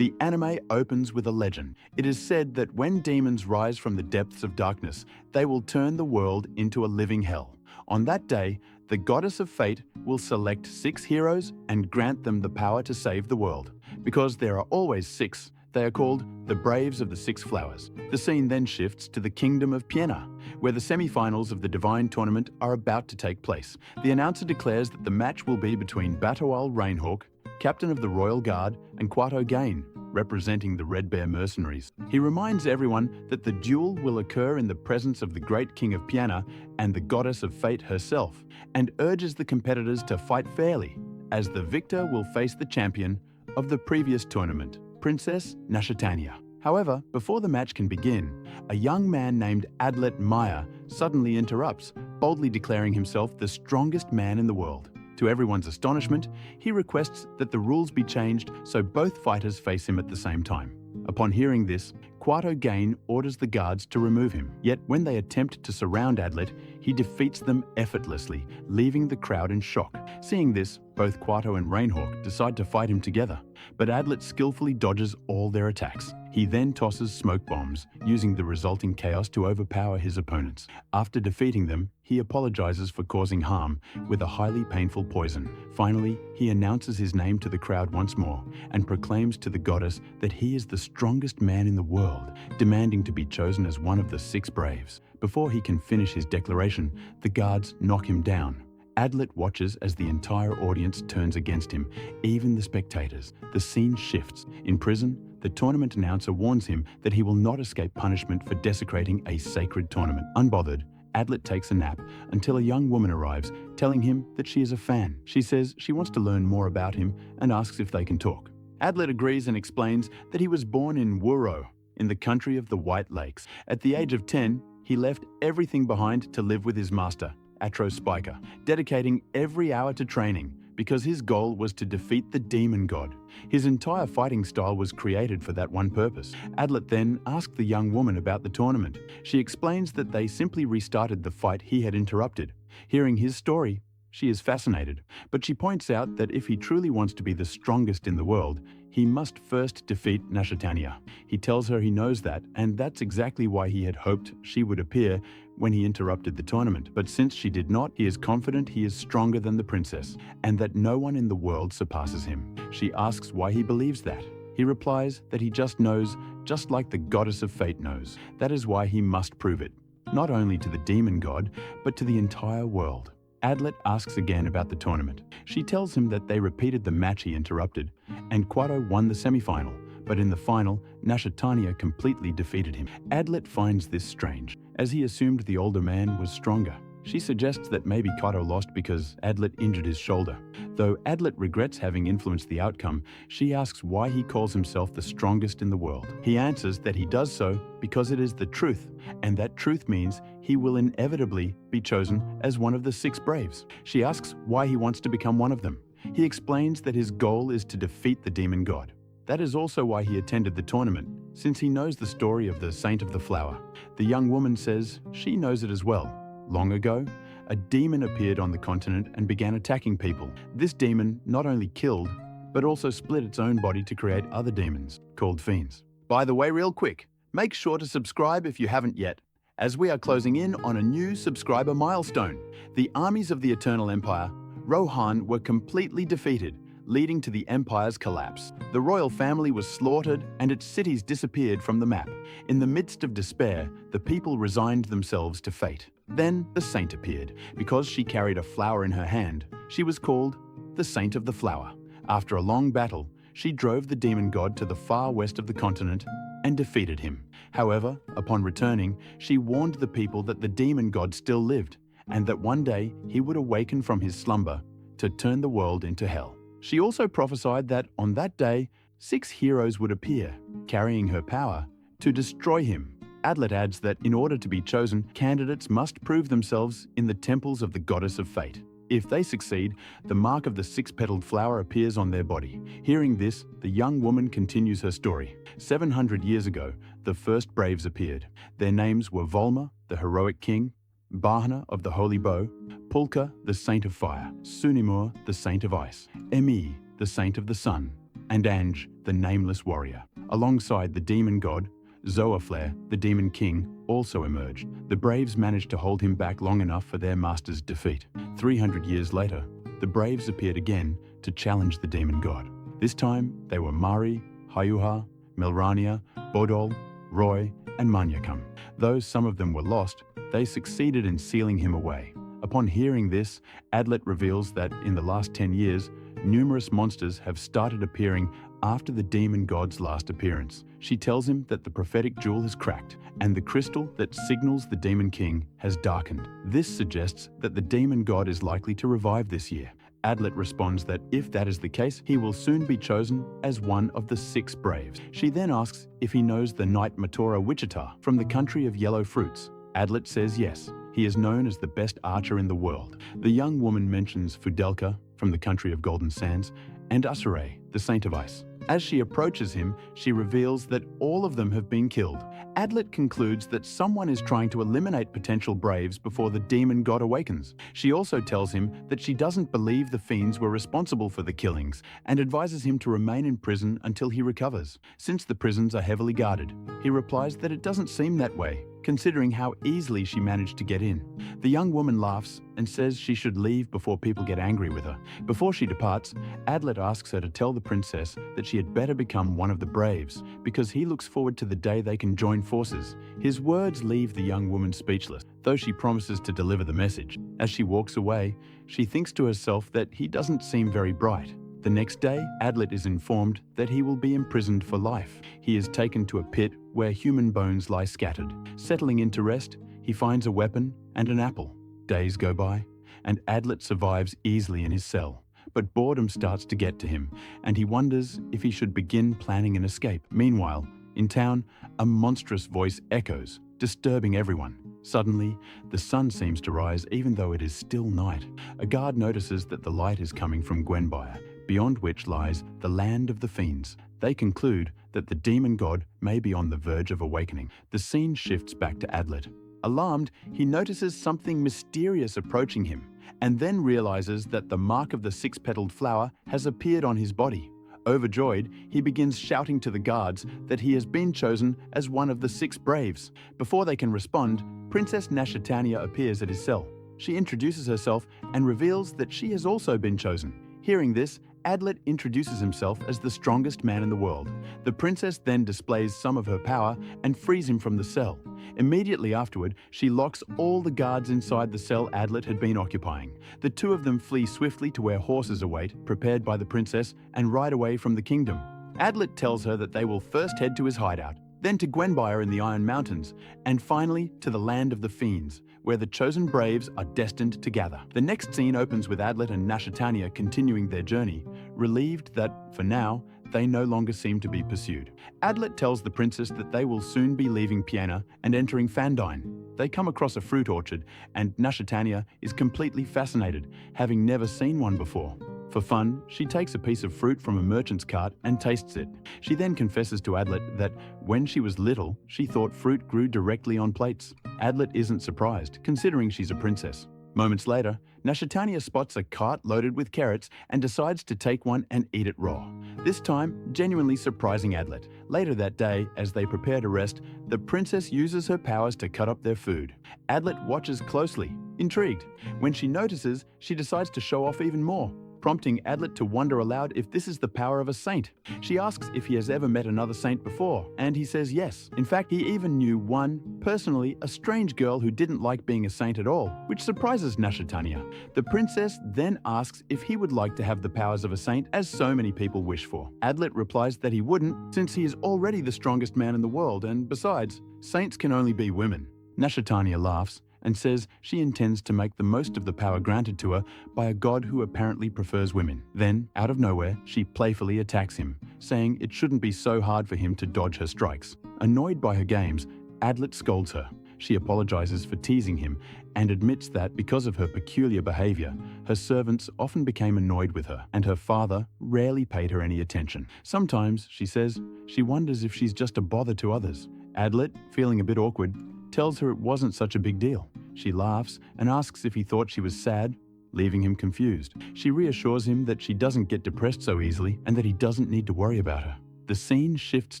The anime opens with a legend. It is said that when demons rise from the depths of darkness, they will turn the world into a living hell. On that day, the goddess of fate will select 6 heroes and grant them the power to save the world. Because there are always 6, they are called the Braves of the 6 Flowers. The scene then shifts to the Kingdom of Piena, where the semi-finals of the Divine Tournament are about to take place. The announcer declares that the match will be between Batoal Rainhawk, Captain of the Royal Guard, and Quato Gain, representing the Red Bear mercenaries. He reminds everyone that the duel will occur in the presence of the great King of Piena and the Goddess of Fate herself, and urges the competitors to fight fairly, as the victor will face the champion of the previous tournament, Princess Nashatania. However, before the match can begin, a young man named Adlet Maya suddenly interrupts, boldly declaring himself the strongest man in the world. To everyone's astonishment, he requests that the rules be changed so both fighters face him at the same time. Upon hearing this, Quato Gain orders the guards to remove him. Yet when they attempt to surround Adlet, he defeats them effortlessly, leaving the crowd in shock. Seeing this, both Quato and Rainhawk decide to fight him together, but Adlet skillfully dodges all their attacks. He then tosses smoke bombs, using the resulting chaos to overpower his opponents. After defeating them, he apologizes for causing harm with a highly painful poison. Finally, he announces his name to the crowd once more and proclaims to the goddess that he is the strongest man in the world, demanding to be chosen as one of the 6 Braves. Before he can finish his declaration, the guards knock him down. Adlet watches as the entire audience turns against him, even the spectators. The scene shifts. In prison, the tournament announcer warns him that he will not escape punishment for desecrating a sacred tournament. Unbothered, Adlet takes a nap until a young woman arrives, telling him that she is a fan. She says she wants to learn more about him and asks if they can talk. Adlet agrees and explains that he was born in Wuro, in the country of the White Lakes. At the age of 10, he left everything behind to live with his master, Atro Spiker, dedicating every hour to training because his goal was to defeat the demon god. His entire fighting style was created for that one purpose. Adlet then asked the young woman about the tournament. She explains that they simply restarted the fight he had interrupted. Hearing his story, she is fascinated, but she points out that if he truly wants to be the strongest in the world, he must first defeat Nashatania. He tells her he knows that, and that's exactly why he had hoped she would appear when he interrupted the tournament. But since she did not, he is confident he is stronger than the princess, and that no one in the world surpasses him. She asks why he believes that. He replies that he just knows, just like the goddess of fate knows. That is why he must prove it, not only to the demon god, but to the entire world. Adlet asks again about the tournament. She tells him that they repeated the match he interrupted, and Quato won the semi-final, but in the final, Nashatania completely defeated him. Adlet finds this strange, as he assumed the older man was stronger. She suggests that maybe Quato lost because Adlet injured his shoulder. Though Adlet regrets having influenced the outcome, she asks why he calls himself the strongest in the world. He answers that he does so because it is the truth, and that truth means he will inevitably be chosen as one of the 6 Braves. She asks why he wants to become one of them. He explains that his goal is to defeat the demon god. That is also why he attended the tournament, since he knows the story of the Saint of the Flower. The young woman says she knows it as well. Long ago, a demon appeared on the continent and began attacking people. This demon not only killed, but also split its own body to create other demons, called fiends. By the way, real quick, make sure to subscribe if you haven't yet, as we are closing in on a new subscriber milestone. The armies of the Eternal Empire, Rohan, were completely defeated, leading to the Empire's collapse. The royal family was slaughtered and its cities disappeared from the map. In the midst of despair, the people resigned themselves to fate. Then the saint appeared. Because she carried a flower in her hand, she was called the Saint of the Flower. After a long battle, she drove the demon god to the far west of the continent and defeated him. However, upon returning, she warned the people that the demon god still lived and that one day he would awaken from his slumber to turn the world into hell. She also prophesied that on that day, 6 heroes would appear, carrying her power, to destroy him. Adlet adds that in order to be chosen, candidates must prove themselves in the temples of the goddess of fate. If they succeed, the mark of the 6-petaled flower appears on their body. Hearing this, the young woman continues her story. 700 years ago, the first Braves appeared. Their names were Volma, the heroic king, Bahna of the holy bow, Pulka, the saint of fire, Sunimur, the saint of ice, Emi, the saint of the sun, and Ange, the nameless warrior. Alongside the demon god, Zoaflair, the demon king, also emerged. The Braves managed to hold him back long enough for their master's defeat. 300 years later, the Braves appeared again to challenge the demon god. This time, they were Mari, Hayuha, Milrania, Bodol, Roy, and Manyakam. Though some of them were lost, they succeeded in sealing him away. Upon hearing this, Adlet reveals that in the last 10 years, numerous monsters have started appearing after the demon god's last appearance. She tells him that the prophetic jewel has cracked, and the crystal that signals the demon king has darkened. This suggests that the demon god is likely to revive this year. Adlet responds that if that is the case, he will soon be chosen as one of the 6 Braves. She then asks if he knows the knight Matora Wichita from the country of yellow fruits. Adlet says yes. He is known as the best archer in the world. The young woman mentions Fudelka from the country of golden sands and Usare, the saint of ice. As she approaches him, she reveals that all of them have been killed. Adlet concludes that someone is trying to eliminate potential Braves before the demon god awakens. She also tells him that she doesn't believe the fiends were responsible for the killings and advises him to remain in prison until he recovers, since the prisons are heavily guarded. He replies that it doesn't seem that way, considering how easily she managed to get in. The young woman laughs and says she should leave before people get angry with her. Before she departs, Adlet asks her to tell the princess that she had better become one of the Braves, because he looks forward to the day they can join forces. His words leave the young woman speechless, though she promises to deliver the message. As she walks away, she thinks to herself that he doesn't seem very bright. The next day, Adlet is informed that he will be imprisoned for life. He is taken to a pit where human bones lie scattered. Settling into rest, he finds a weapon and an apple. Days go by, and Adlet survives easily in his cell. But boredom starts to get to him, and he wonders if he should begin planning an escape. Meanwhile, in town, a monstrous voice echoes, disturbing everyone. Suddenly, the sun seems to rise even though it is still night. A guard notices that the light is coming from Gwenbyre, beyond which lies the land of the fiends. They conclude that the demon god may be on the verge of awakening. The scene shifts back to Adlet. Alarmed, he notices something mysterious approaching him, and then realizes that the mark of the 6-petaled flower has appeared on his body. Overjoyed, he begins shouting to the guards that he has been chosen as one of the 6 Braves. Before they can respond, Princess Nashatania appears at his cell. She introduces herself and reveals that she has also been chosen. Hearing this, Adlet introduces himself as the strongest man in the world. The princess then displays some of her power and frees him from the cell. Immediately afterward, she locks all the guards inside the cell Adlet had been occupying. The 2 of them flee swiftly to where horses await, prepared by the princess, and ride away from the kingdom. Adlet tells her that they will first head to his hideout, then to Gwenbyre in the Iron Mountains, and finally to the land of the fiends, where the chosen Braves are destined to gather. The next scene opens with Adlet and Nashatania continuing their journey, relieved that, for now, they no longer seem to be pursued. Adlet tells the princess that they will soon be leaving Piena and entering Fandine. They come across a fruit orchard, and Nashatania is completely fascinated, having never seen one before. For fun, she takes a piece of fruit from a merchant's cart and tastes it. She then confesses to Adlet that when she was little, she thought fruit grew directly on plates. Adlet isn't surprised, considering she's a princess. Moments later, Nashatania spots a cart loaded with carrots and decides to take one and eat it raw, this time genuinely surprising Adlet. Later that day, as they prepare to rest, the princess uses her powers to cut up their food. Adlet watches closely, intrigued. When she notices, she decides to show off even more, prompting Adlet to wonder aloud if this is the power of a saint. She asks if he has ever met another saint before, and he says yes. In fact, he even knew one, personally, a strange girl who didn't like being a saint at all, which surprises Nashatania. The princess then asks if he would like to have the powers of a saint, as so many people wish for. Adlet replies that he wouldn't, since he is already the strongest man in the world, and besides, saints can only be women. Nashatania laughs and says she intends to make the most of the power granted to her by a god who apparently prefers women. Then, out of nowhere, she playfully attacks him, saying it shouldn't be so hard for him to dodge her strikes. Annoyed by her games, Adlet scolds her. She apologizes for teasing him and admits that because of her peculiar behavior, her servants often became annoyed with her, and her father rarely paid her any attention. Sometimes, she says, she wonders if she's just a bother to others. Adlet, feeling a bit awkward, tells her it wasn't such a big deal. She laughs and asks if he thought she was sad leaving him confused. She reassures him that she doesn't get depressed so easily and that he doesn't need to worry about her. The scene shifts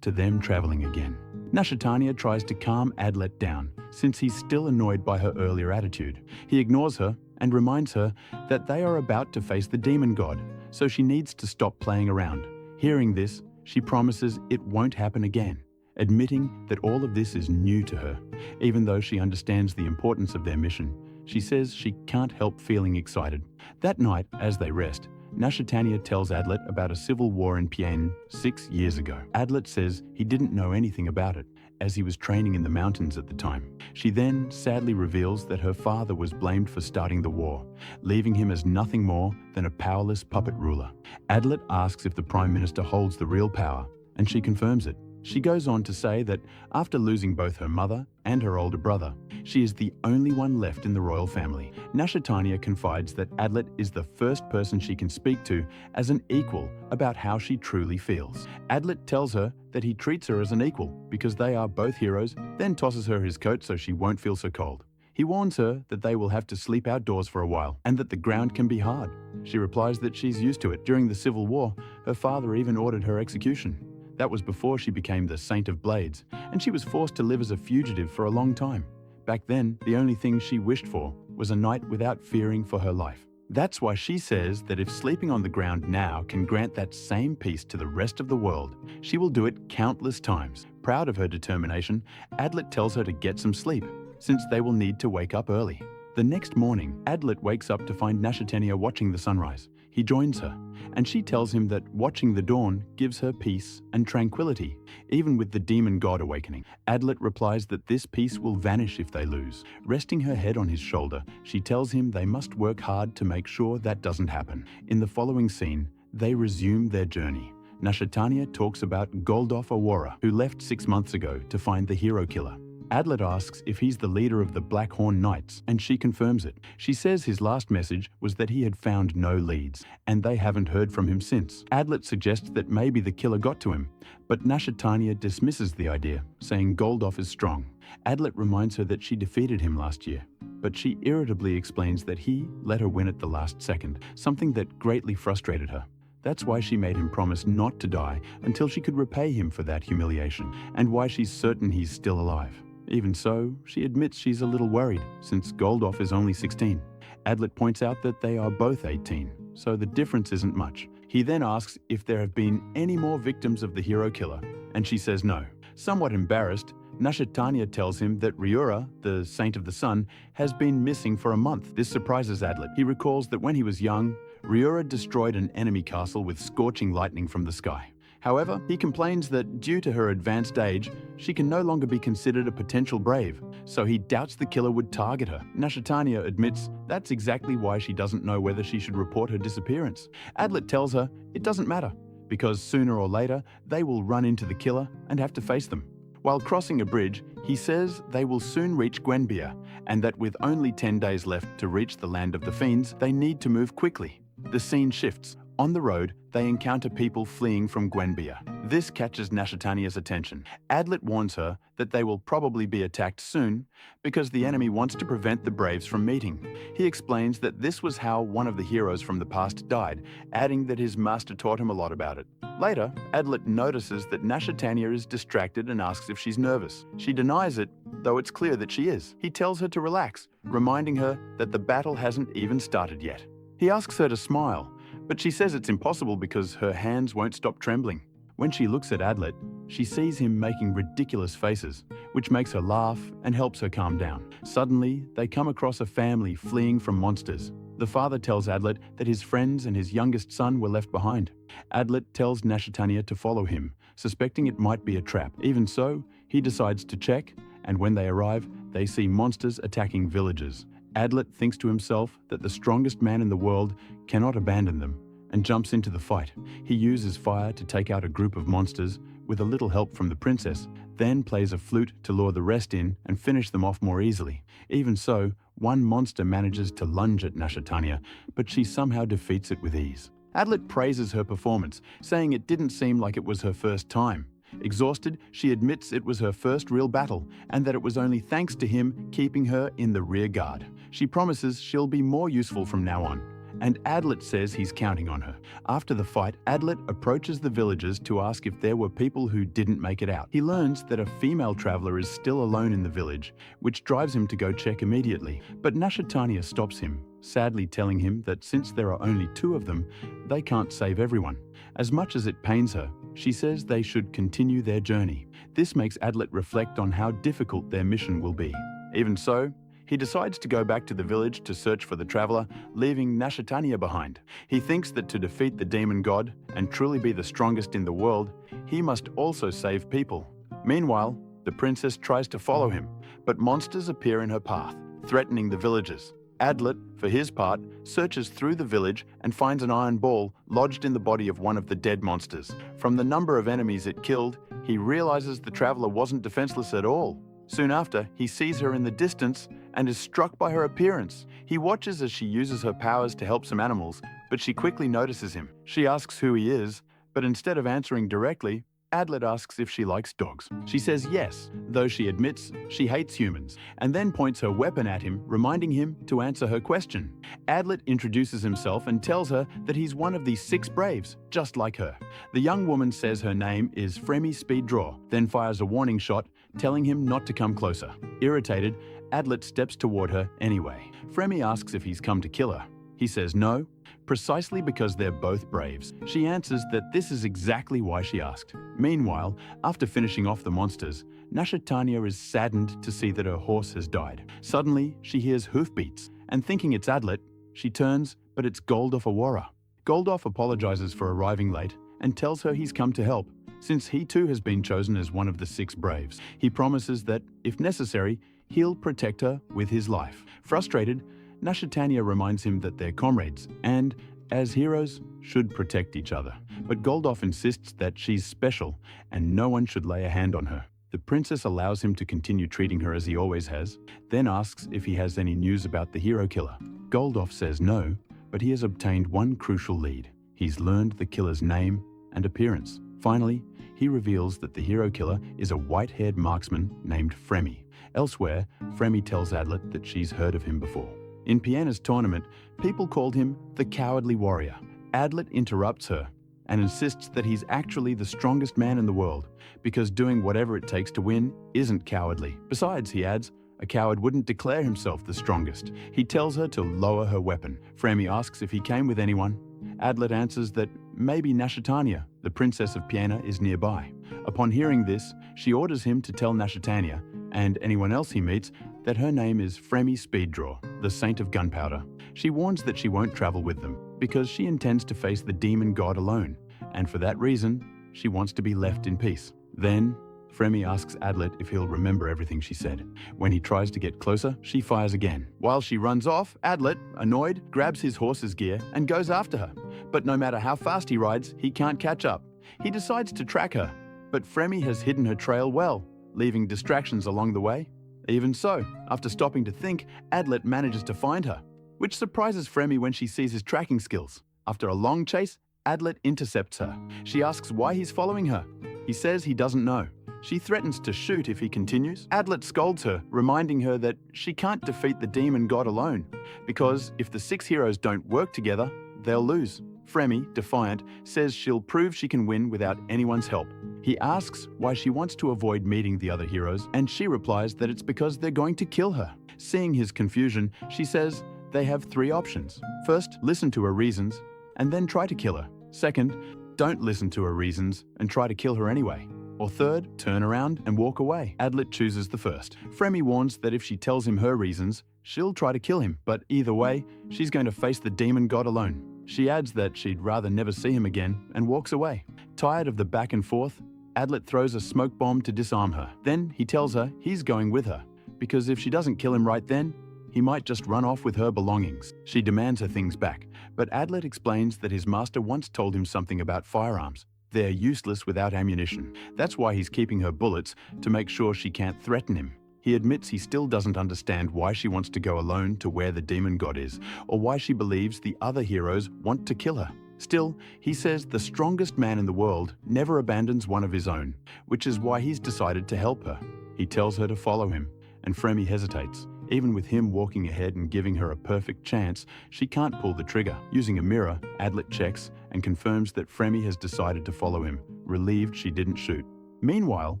to them traveling again. Nashitania tries to calm Adlet down, since he's still annoyed by her earlier attitude. He ignores her and reminds her that they are about to face the demon god, so she needs to stop playing around. Hearing this, she promises it won't happen again, admitting that all of this is new to her. Even though she understands the importance of their mission, she says she can't help feeling excited. That night, as they rest, Nashitania tells Adlet about a civil war in Piene 6 years ago. Adlet says he didn't know anything about it, as he was training in the mountains at the time. She then sadly reveals that her father was blamed for starting the war, leaving him as nothing more than a powerless puppet ruler. Adlet asks if the Prime Minister holds the real power, and she confirms it. She goes on to say that after losing both her mother and her older brother, she is the only one left in the royal family. Nashitania confides that Adlet is the first person she can speak to as an equal about how she truly feels. Adlet tells her that he treats her as an equal because they are both heroes, then tosses her his coat so she won't feel so cold. He warns her that they will have to sleep outdoors for a while and that the ground can be hard. She replies that she's used to it. During the Civil War, her father even ordered her execution. That was before she became the Saint of Blades, and she was forced to live as a fugitive for a long time. Back then, the only thing she wished for was a night without fearing for her life. That's why she says that if sleeping on the ground now can grant that same peace to the rest of the world, she will do it countless times. Proud of her determination, Adlet tells her to get some sleep, since they will need to wake up early. The next morning, Adlet wakes up to find Nashitania watching the sunrise. He joins her, and she tells him that watching the dawn gives her peace and tranquility, even with the demon god awakening. Adlet replies that this peace will vanish if they lose. Resting her head on his shoulder, she tells him they must work hard to make sure that doesn't happen. In the following scene, they resume their journey. Nashitania talks about Goldof Awara, who left 6 months ago to find the hero killer. Adlet asks if he's the leader of the Black Horn Knights, and she confirms it. She says his last message was that he had found no leads, and they haven't heard from him since. Adlet suggests that maybe the killer got to him, but Nashitania dismisses the idea, saying Goldof is strong. Adlet reminds her that she defeated him last year, but she irritably explains that he let her win at the last second, something that greatly frustrated her. That's why she made him promise not to die until she could repay him for that humiliation, and why she's certain he's still alive. Even so, she admits she's a little worried, since Goldof is only 16. Adlet points out that they are both 18, so the difference isn't much. He then asks if there have been any more victims of the hero killer, and she says no. Somewhat embarrassed, Nashitania tells him that Ryura, the Saint of the Sun, has been missing for a month. This surprises Adlet. He recalls that when he was young, Ryura destroyed an enemy castle with scorching lightning from the sky. However, he complains that due to her advanced age, she can no longer be considered a potential brave, so he doubts the killer would target her. Nashitania admits that's exactly why she doesn't know whether she should report her disappearance. Adlet tells her it doesn't matter, because sooner or later they will run into the killer and have to face them. While crossing a bridge, he says they will soon reach Gwenbia, and that with only 10 days left to reach the land of the fiends, they need to move quickly. The scene shifts. On the road, they encounter people fleeing from Gwenbia. This catches Nashitania's attention. Adlet warns her that they will probably be attacked soon because the enemy wants to prevent the Braves from meeting. He explains that this was how one of the heroes from the past died, adding that his master taught him a lot about it. Later, Adlet notices that Nashitania is distracted and asks if she's nervous. She denies it, though it's clear that she is. He tells her to relax, reminding her that the battle hasn't even started yet. He asks her to smile, but she says it's impossible because her hands won't stop trembling. When she looks at Adlet, she sees him making ridiculous faces, which makes her laugh and helps her calm down. Suddenly, they come across a family fleeing from monsters. The father tells Adlet that his friends and his youngest son were left behind. Adlet tells Nashitania to follow him, suspecting it might be a trap. Even so, he decides to check, and when they arrive, they see monsters attacking villagers. Adlet thinks to himself that the strongest man in the world cannot abandon them, and jumps into the fight. He uses fire to take out a group of monsters with a little help from the princess, then plays a flute to lure the rest in and finish them off more easily. Even so, one monster manages to lunge at Nashitania, but she somehow defeats it with ease. Adlet praises her performance, saying it didn't seem like it was her first time. Exhausted, she admits it was her first real battle and that it was only thanks to him keeping her in the rear guard. She promises she'll be more useful from now on, and Adlet says he's counting on her. After the fight, Adlet approaches the villagers to ask if there were people who didn't make it out. He learns that a female traveler is still alone in the village, which drives him to go check immediately. But Nashatania stops him, sadly telling him that since there are only 2 of them, they can't save everyone. As much as it pains her, she says they should continue their journey. This makes Adlet reflect on how difficult their mission will be. Even so, he decides to go back to the village to search for the traveler, leaving Nashatania behind. He thinks that to defeat the demon god and truly be the strongest in the world, he must also save people. Meanwhile, the princess tries to follow him, but monsters appear in her path, threatening the villagers. Adlet, for his part, searches through the village and finds an iron ball lodged in the body of one of the dead monsters. From the number of enemies it killed, he realizes the traveler wasn't defenseless at all. Soon after, he sees her in the distance and is struck by her appearance. He watches as she uses her powers to help some animals, but she quickly notices him. She asks who he is, but instead of answering directly, Adlet asks if she likes dogs. She says yes, though she admits she hates humans, and then points her weapon at him, reminding him to answer her question. Adlet introduces himself and tells her that he's one of the 6 braves, just like her. The young woman says her name is Fremi Speeddraw, then fires a warning shot, telling him not to come closer. Irritated, Adlet steps toward her anyway. Fremi asks if he's come to kill her. He says no, precisely because they're both braves. She answers that this is exactly why she asked. Meanwhile, after finishing off the monsters, Nashatania is saddened to see that her horse has died. Suddenly, she hears hoofbeats, and thinking it's Adlet, she turns, but it's Goldof Awara. Goldof apologizes for arriving late and tells her he's come to help, since he too has been chosen as one of the 6 braves. He promises that, if necessary, he'll protect her with his life. Frustrated, Nashatania reminds him that they're comrades and, as heroes, should protect each other. But Goldof insists that she's special and no one should lay a hand on her. The princess allows him to continue treating her as he always has, then asks if he has any news about the hero killer. Goldof says no, but he has obtained one crucial lead. He's learned the killer's name and appearance. Finally, he reveals that the hero killer is a white-haired marksman named Fremi. Elsewhere, Fremi tells Adlet that she's heard of him before. In Piana's tournament, people called him the Cowardly Warrior. Adlet interrupts her and insists that he's actually the strongest man in the world, because doing whatever it takes to win isn't cowardly. Besides, he adds, a coward wouldn't declare himself the strongest. He tells her to lower her weapon. Fremi asks if he came with anyone. Adlet answers that maybe Nashatania, the princess of Piana, is nearby. Upon hearing this, she orders him to tell Nashatania, and anyone else he meets, that her name is Fremi Speeddraw, the saint of gunpowder. She warns that she won't travel with them, because she intends to face the demon god alone, and for that reason, she wants to be left in peace. Then, Fremi asks Adlet if he'll remember everything she said. When he tries to get closer, she fires again. While she runs off, Adlet, annoyed, grabs his horse's gear and goes after her. But no matter how fast he rides, he can't catch up. He decides to track her, but Fremi has hidden her trail well, leaving distractions along the way. Even so, after stopping to think, Adlet manages to find her, which surprises Fremi when she sees his tracking skills. After a long chase, Adlet intercepts her. She asks why he's following her. He says he doesn't know. She threatens to shoot if he continues. Adlet scolds her, reminding her that she can't defeat the demon god alone, because if the 6 heroes don't work together, they'll lose. Fremi, defiant, says she'll prove she can win without anyone's help. He asks why she wants to avoid meeting the other heroes, and she replies that it's because they're going to kill her. Seeing his confusion, she says they have 3 options. First, listen to her reasons, and then try to kill her. Second, don't listen to her reasons and try to kill her anyway. Or third, turn around and walk away. Adlet chooses the first. Fremi warns that if she tells him her reasons, she'll try to kill him, but either way, she's going to face the demon god alone. She adds that she'd rather never see him again and walks away. Tired of the back and forth, Adlet throws a smoke bomb to disarm her. Then he tells her he's going with her, because if she doesn't kill him right then, he might just run off with her belongings. She demands her things back, but Adlet explains that his master once told him something about firearms. They're useless without ammunition. That's why he's keeping her bullets, to make sure she can't threaten him. He admits he still doesn't understand why she wants to go alone to where the demon god is, or why she believes the other heroes want to kill her. Still, he says the strongest man in the world never abandons one of his own, which is why he's decided to help her. He tells her to follow him, and Fremi hesitates. Even with him walking ahead and giving her a perfect chance, she can't pull the trigger. Using a mirror, Adlet checks and confirms that Fremi has decided to follow him, relieved she didn't shoot. Meanwhile,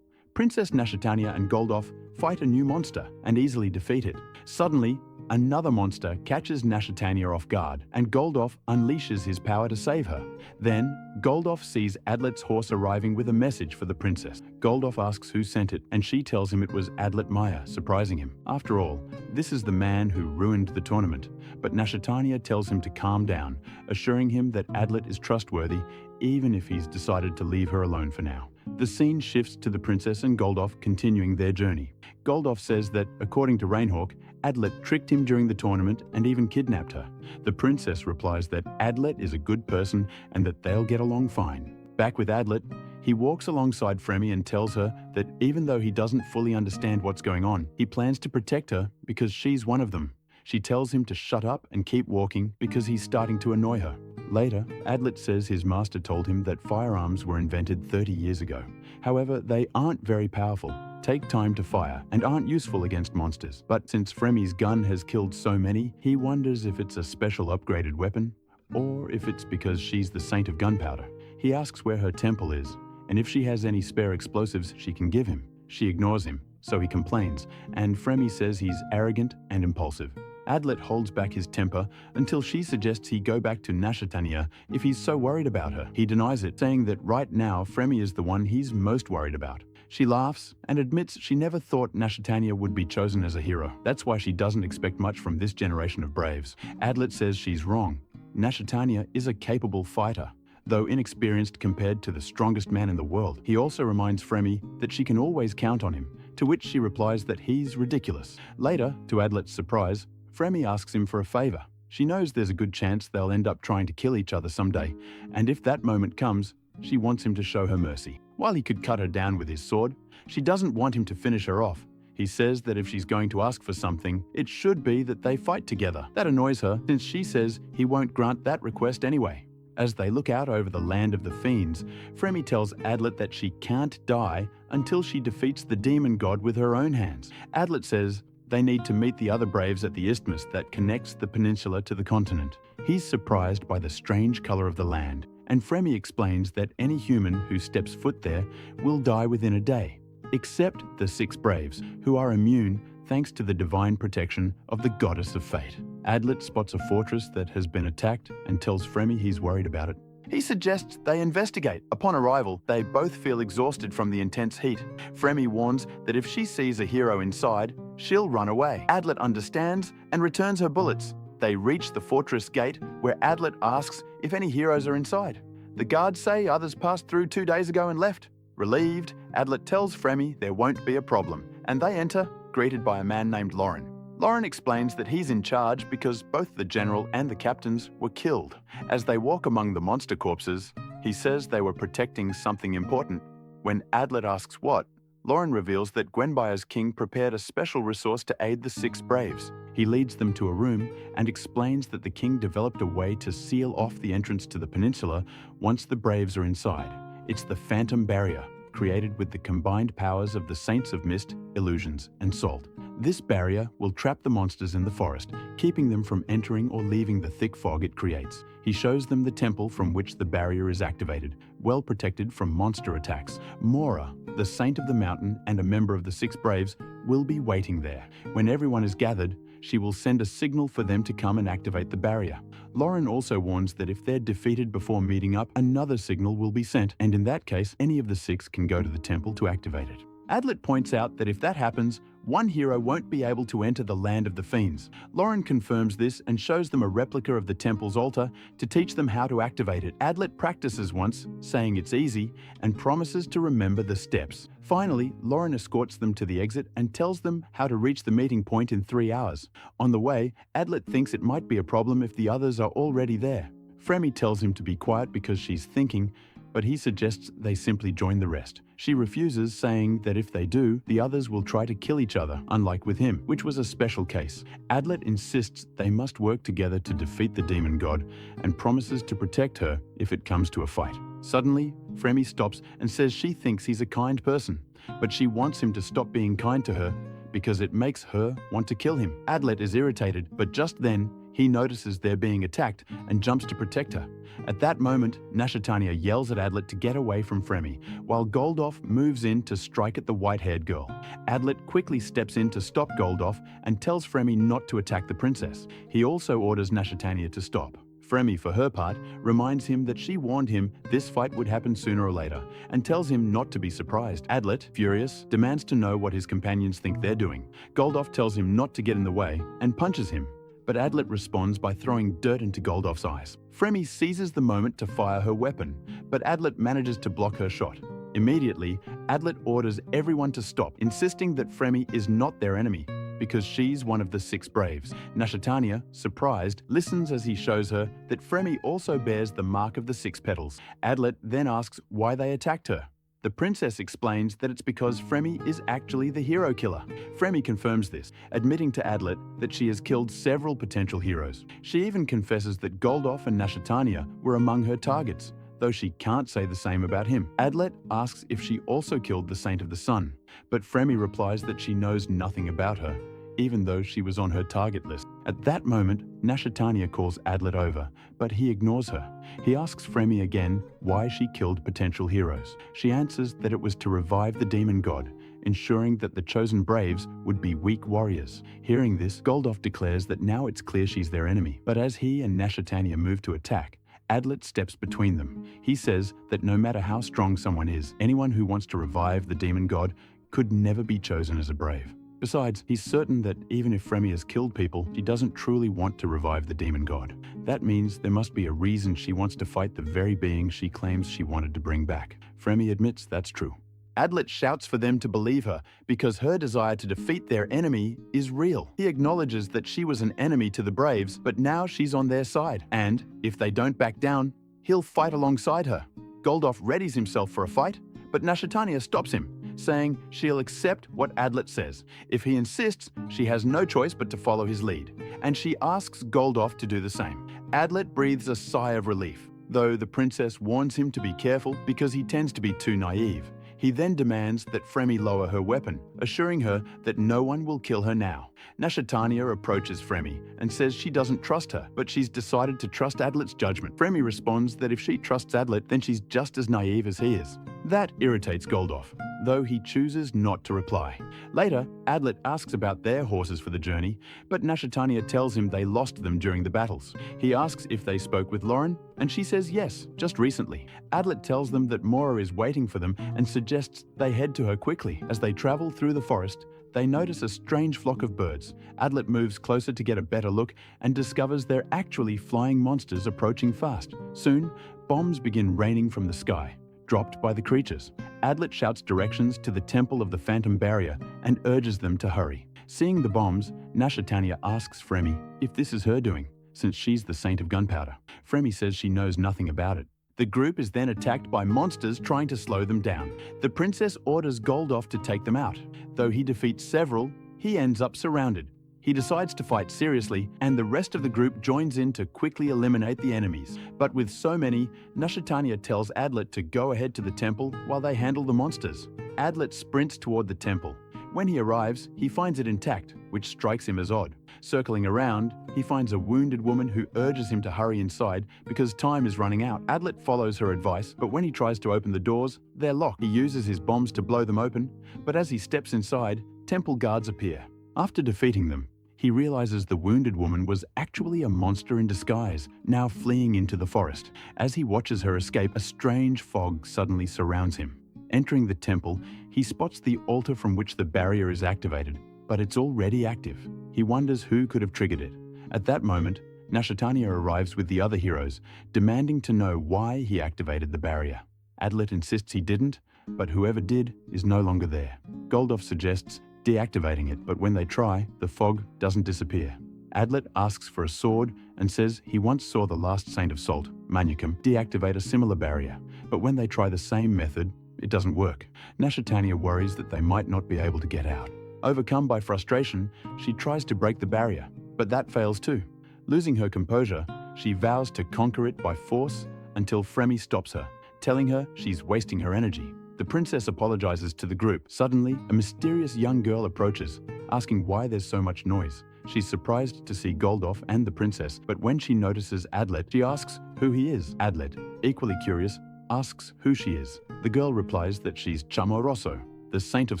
Princess Nashitania and Goldof fight a new monster and easily defeat it. Suddenly, another monster catches Nashitania off guard, and Goldof unleashes his power to save her. Then, Goldof sees Adlet's horse arriving with a message for the princess. Goldof asks who sent it, and she tells him it was Adlet Maya, surprising him. After all, this is the man who ruined the tournament. But Nashitania tells him to calm down, assuring him that Adlet is trustworthy, even if he's decided to leave her alone for now. The scene shifts to the princess and Goldof continuing their journey. Goldof says that, according to Rainhawk, Adlet tricked him during the tournament and even kidnapped her. The princess replies that Adlet is a good person and that they'll get along fine. Back with Adlet, he walks alongside Fremi and tells her that even though he doesn't fully understand what's going on, he plans to protect her because she's one of them. She tells him to shut up and keep walking because he's starting to annoy her. Later, Adlet says his master told him that firearms were invented 30 years ago. However, they aren't very powerful, take time to fire, and aren't useful against monsters. But since Fremi's gun has killed so many, he wonders if it's a special upgraded weapon, or if it's because she's the saint of gunpowder. He asks where her temple is, and if she has any spare explosives she can give him. She ignores him, so he complains, and Fremi says he's arrogant and impulsive. Adlet holds back his temper until she suggests he go back to Nashitania if he's so worried about her. He denies it, saying that right now Fremi is the one he's most worried about. She laughs and admits she never thought Nashitania would be chosen as a hero. That's why she doesn't expect much from this generation of braves. Adlet says she's wrong. Nashitania is a capable fighter, though inexperienced compared to the strongest man in the world. He also reminds Fremi that she can always count on him, to which she replies that he's ridiculous. Later, to Adlet's surprise, Fremi asks him for a favor. She knows there's a good chance they'll end up trying to kill each other someday, and if that moment comes, she wants him to show her mercy. While he could cut her down with his sword, she doesn't want him to finish her off. He says that if she's going to ask for something, it should be that they fight together. That annoys her, since she says he won't grant that request anyway. As they look out over the land of the fiends, Fremi tells Adlet that she can't die until she defeats the demon god with her own hands. Adlet says they need to meet the other braves at the isthmus that connects the peninsula to the continent. He's surprised by the strange color of the land, and Fremi explains that any human who steps foot there will die within a day, except the 6 braves, who are immune thanks to the divine protection of the goddess of fate. Adlet spots a fortress that has been attacked and tells Fremi he's worried about it. He suggests they investigate. Upon arrival, they both feel exhausted from the intense heat. Fremi warns that if she sees a hero inside, she'll run away. Adlet understands and returns her bullets. They reach the fortress gate, where Adlet asks if any heroes are inside. The guards say others passed through 2 days ago and left. Relieved, Adlet tells Fremi there won't be a problem, and they enter, greeted by a man named Lauren. Lauren explains that he's in charge because both the general and the captains were killed. As they walk among the monster corpses, he says they were protecting something important. When Adlet asks what, Lauren reveals that Gwenbire's king prepared a special resource to aid the 6 braves. He leads them to a room and explains that the king developed a way to seal off the entrance to the peninsula once the braves are inside. It's the Phantom Barrier, created with the combined powers of the Saints of Mist, Illusions, and Salt. This barrier will trap the monsters in the forest, keeping them from entering or leaving the thick fog it creates. He shows them the temple from which the barrier is activated, well protected from monster attacks. Mora, the saint of the mountain and a member of the 6 braves, will be waiting there. When everyone is gathered, she will send a signal for them to come and activate the barrier. Lauren also warns that if they're defeated before meeting up, another signal will be sent, and in that case, any of the 6 can go to the temple to activate it. Adlet points out that if that happens, one hero won't be able to enter the land of the fiends. Lauren confirms this and shows them a replica of the temple's altar to teach them how to activate it. Adlet practices once, saying it's easy, and promises to remember the steps. Finally, Lauren escorts them to the exit and tells them how to reach the meeting point in 3 hours. On the way, Adlet thinks it might be a problem if the others are already there. Fremi tells him to be quiet because she's thinking, but he suggests they simply join the rest. She refuses, saying that if they do, the others will try to kill each other, unlike with him, which was a special case. Adlet insists they must work together to defeat the demon god and promises to protect her if it comes to a fight. Suddenly, Fremi stops and says she thinks he's a kind person, but she wants him to stop being kind to her because it makes her want to kill him. Adlet is irritated, but just then, he notices they're being attacked and jumps to protect her. At that moment, Nashatania yells at Adlet to get away from Fremi, while Goldoff moves in to strike at the white-haired girl. Adlet quickly steps in to stop Goldoff and tells Fremi not to attack the princess. He also orders Nashatania to stop. Fremi, for her part, reminds him that she warned him this fight would happen sooner or later, and tells him not to be surprised. Adlet, furious, demands to know what his companions think they're doing. Goldoff tells him not to get in the way and punches him, but Adlet responds by throwing dirt into Goldoff's eyes. Fremi seizes the moment to fire her weapon, but Adlet manages to block her shot. Immediately, Adlet orders everyone to stop, insisting that Fremi is not their enemy, because she's one of the 6 braves. Nashatania, surprised, listens as he shows her that Fremi also bears the mark of the 6 petals. Adlet then asks why they attacked her. The princess explains that it's because Fremi is actually the hero killer. Fremi confirms this, admitting to Adlet that she has killed several potential heroes. She even confesses that Goldoff and Nashatania were among her targets, though she can't say the same about him. Adlet asks if she also killed the Saint of the Sun, but Fremi replies that she knows nothing about her, even though she was on her target list. At that moment, Nashatania calls Adlet over, but he ignores her. He asks Fremi again why she killed potential heroes. She answers that it was to revive the demon god, ensuring that the chosen braves would be weak warriors. Hearing this, Goldoff declares that now it's clear she's their enemy, but as he and Nashatania move to attack, Adlet steps between them. He says that no matter how strong someone is, anyone who wants to revive the demon god could never be chosen as a brave. Besides, he's certain that even if Fremi has killed people, she doesn't truly want to revive the demon god. That means there must be a reason she wants to fight the very being she claims she wanted to bring back. Fremi admits that's true. Adlet shouts for them to believe her because her desire to defeat their enemy is real. He acknowledges that she was an enemy to the Braves, but now she's on their side. And if they don't back down, he'll fight alongside her. Goldoff readies himself for a fight, but Nashatania stops him, saying she'll accept what Adlet says. If he insists, she has no choice but to follow his lead, and she asks Goldoff to do the same. Adlet breathes a sigh of relief, though the princess warns him to be careful because he tends to be too naive. He then demands that Fremi lower her weapon, assuring her that no one will kill her now. Nashatania approaches Fremi and says she doesn't trust her, but she's decided to trust Adlet's judgment. Fremi responds that if she trusts Adlet, then she's just as naive as he is. That irritates Goldoff, though he chooses not to reply. Later, Adlet asks about their horses for the journey, but Nashatania tells him they lost them during the battles. He asks if they spoke with Lauren, and she says yes, just recently. Adlet tells them that Mora is waiting for them and suggests they head to her quickly. As they travel through the forest, they notice a strange flock of birds. Adlet moves closer to get a better look and discovers they're actually flying monsters approaching fast. Soon, bombs begin raining from the sky, dropped by the creatures. Adlet shouts directions to the Temple of the Phantom Barrier and urges them to hurry. Seeing the bombs, Nashatania asks Fremi if this is her doing, since she's the Saint of Gunpowder. Fremi says she knows nothing about it. The group is then attacked by monsters trying to slow them down. The princess orders Goldoff to take them out. Though he defeats several, he ends up surrounded. He decides to fight seriously, and the rest of the group joins in to quickly eliminate the enemies. But with so many, Nashatania tells Adlet to go ahead to the temple while they handle the monsters. Adlet sprints toward the temple. When he arrives, he finds it intact, which strikes him as odd. Circling around, he finds a wounded woman who urges him to hurry inside because time is running out. Adlet follows her advice, but when he tries to open the doors, they're locked. He uses his bombs to blow them open, but as he steps inside, temple guards appear. After defeating them, he realizes the wounded woman was actually a monster in disguise, now fleeing into the forest. As he watches her escape, a strange fog suddenly surrounds him. Entering the temple, he spots the altar from which the barrier is activated, but it's already active. He wonders who could have triggered it. At that moment, Nashatania arrives with the other heroes, demanding to know why he activated the barrier. Adlet insists he didn't, but whoever did is no longer there. Goldoff suggests deactivating it, but when they try, the fog doesn't disappear. Adlet asks for a sword and says he once saw the last Saint of Salt, Manukum, deactivate a similar barrier, but when they try the same method, It doesn't work. Nashitania worries that they might not be able to get out. Overcome by frustration, she tries to break the barrier, but that fails too. Losing her composure, she vows to conquer it by force until Fremi stops her, telling her she's wasting her energy. The princess apologizes to the group. Suddenly, a mysterious young girl approaches, asking why there's so much noise. She's surprised to see Goldoff and the princess, but when she notices Adlet, she asks who he is. Adlet, equally curious, asks who she is. The girl replies that she's Chamo Rosso, the saint of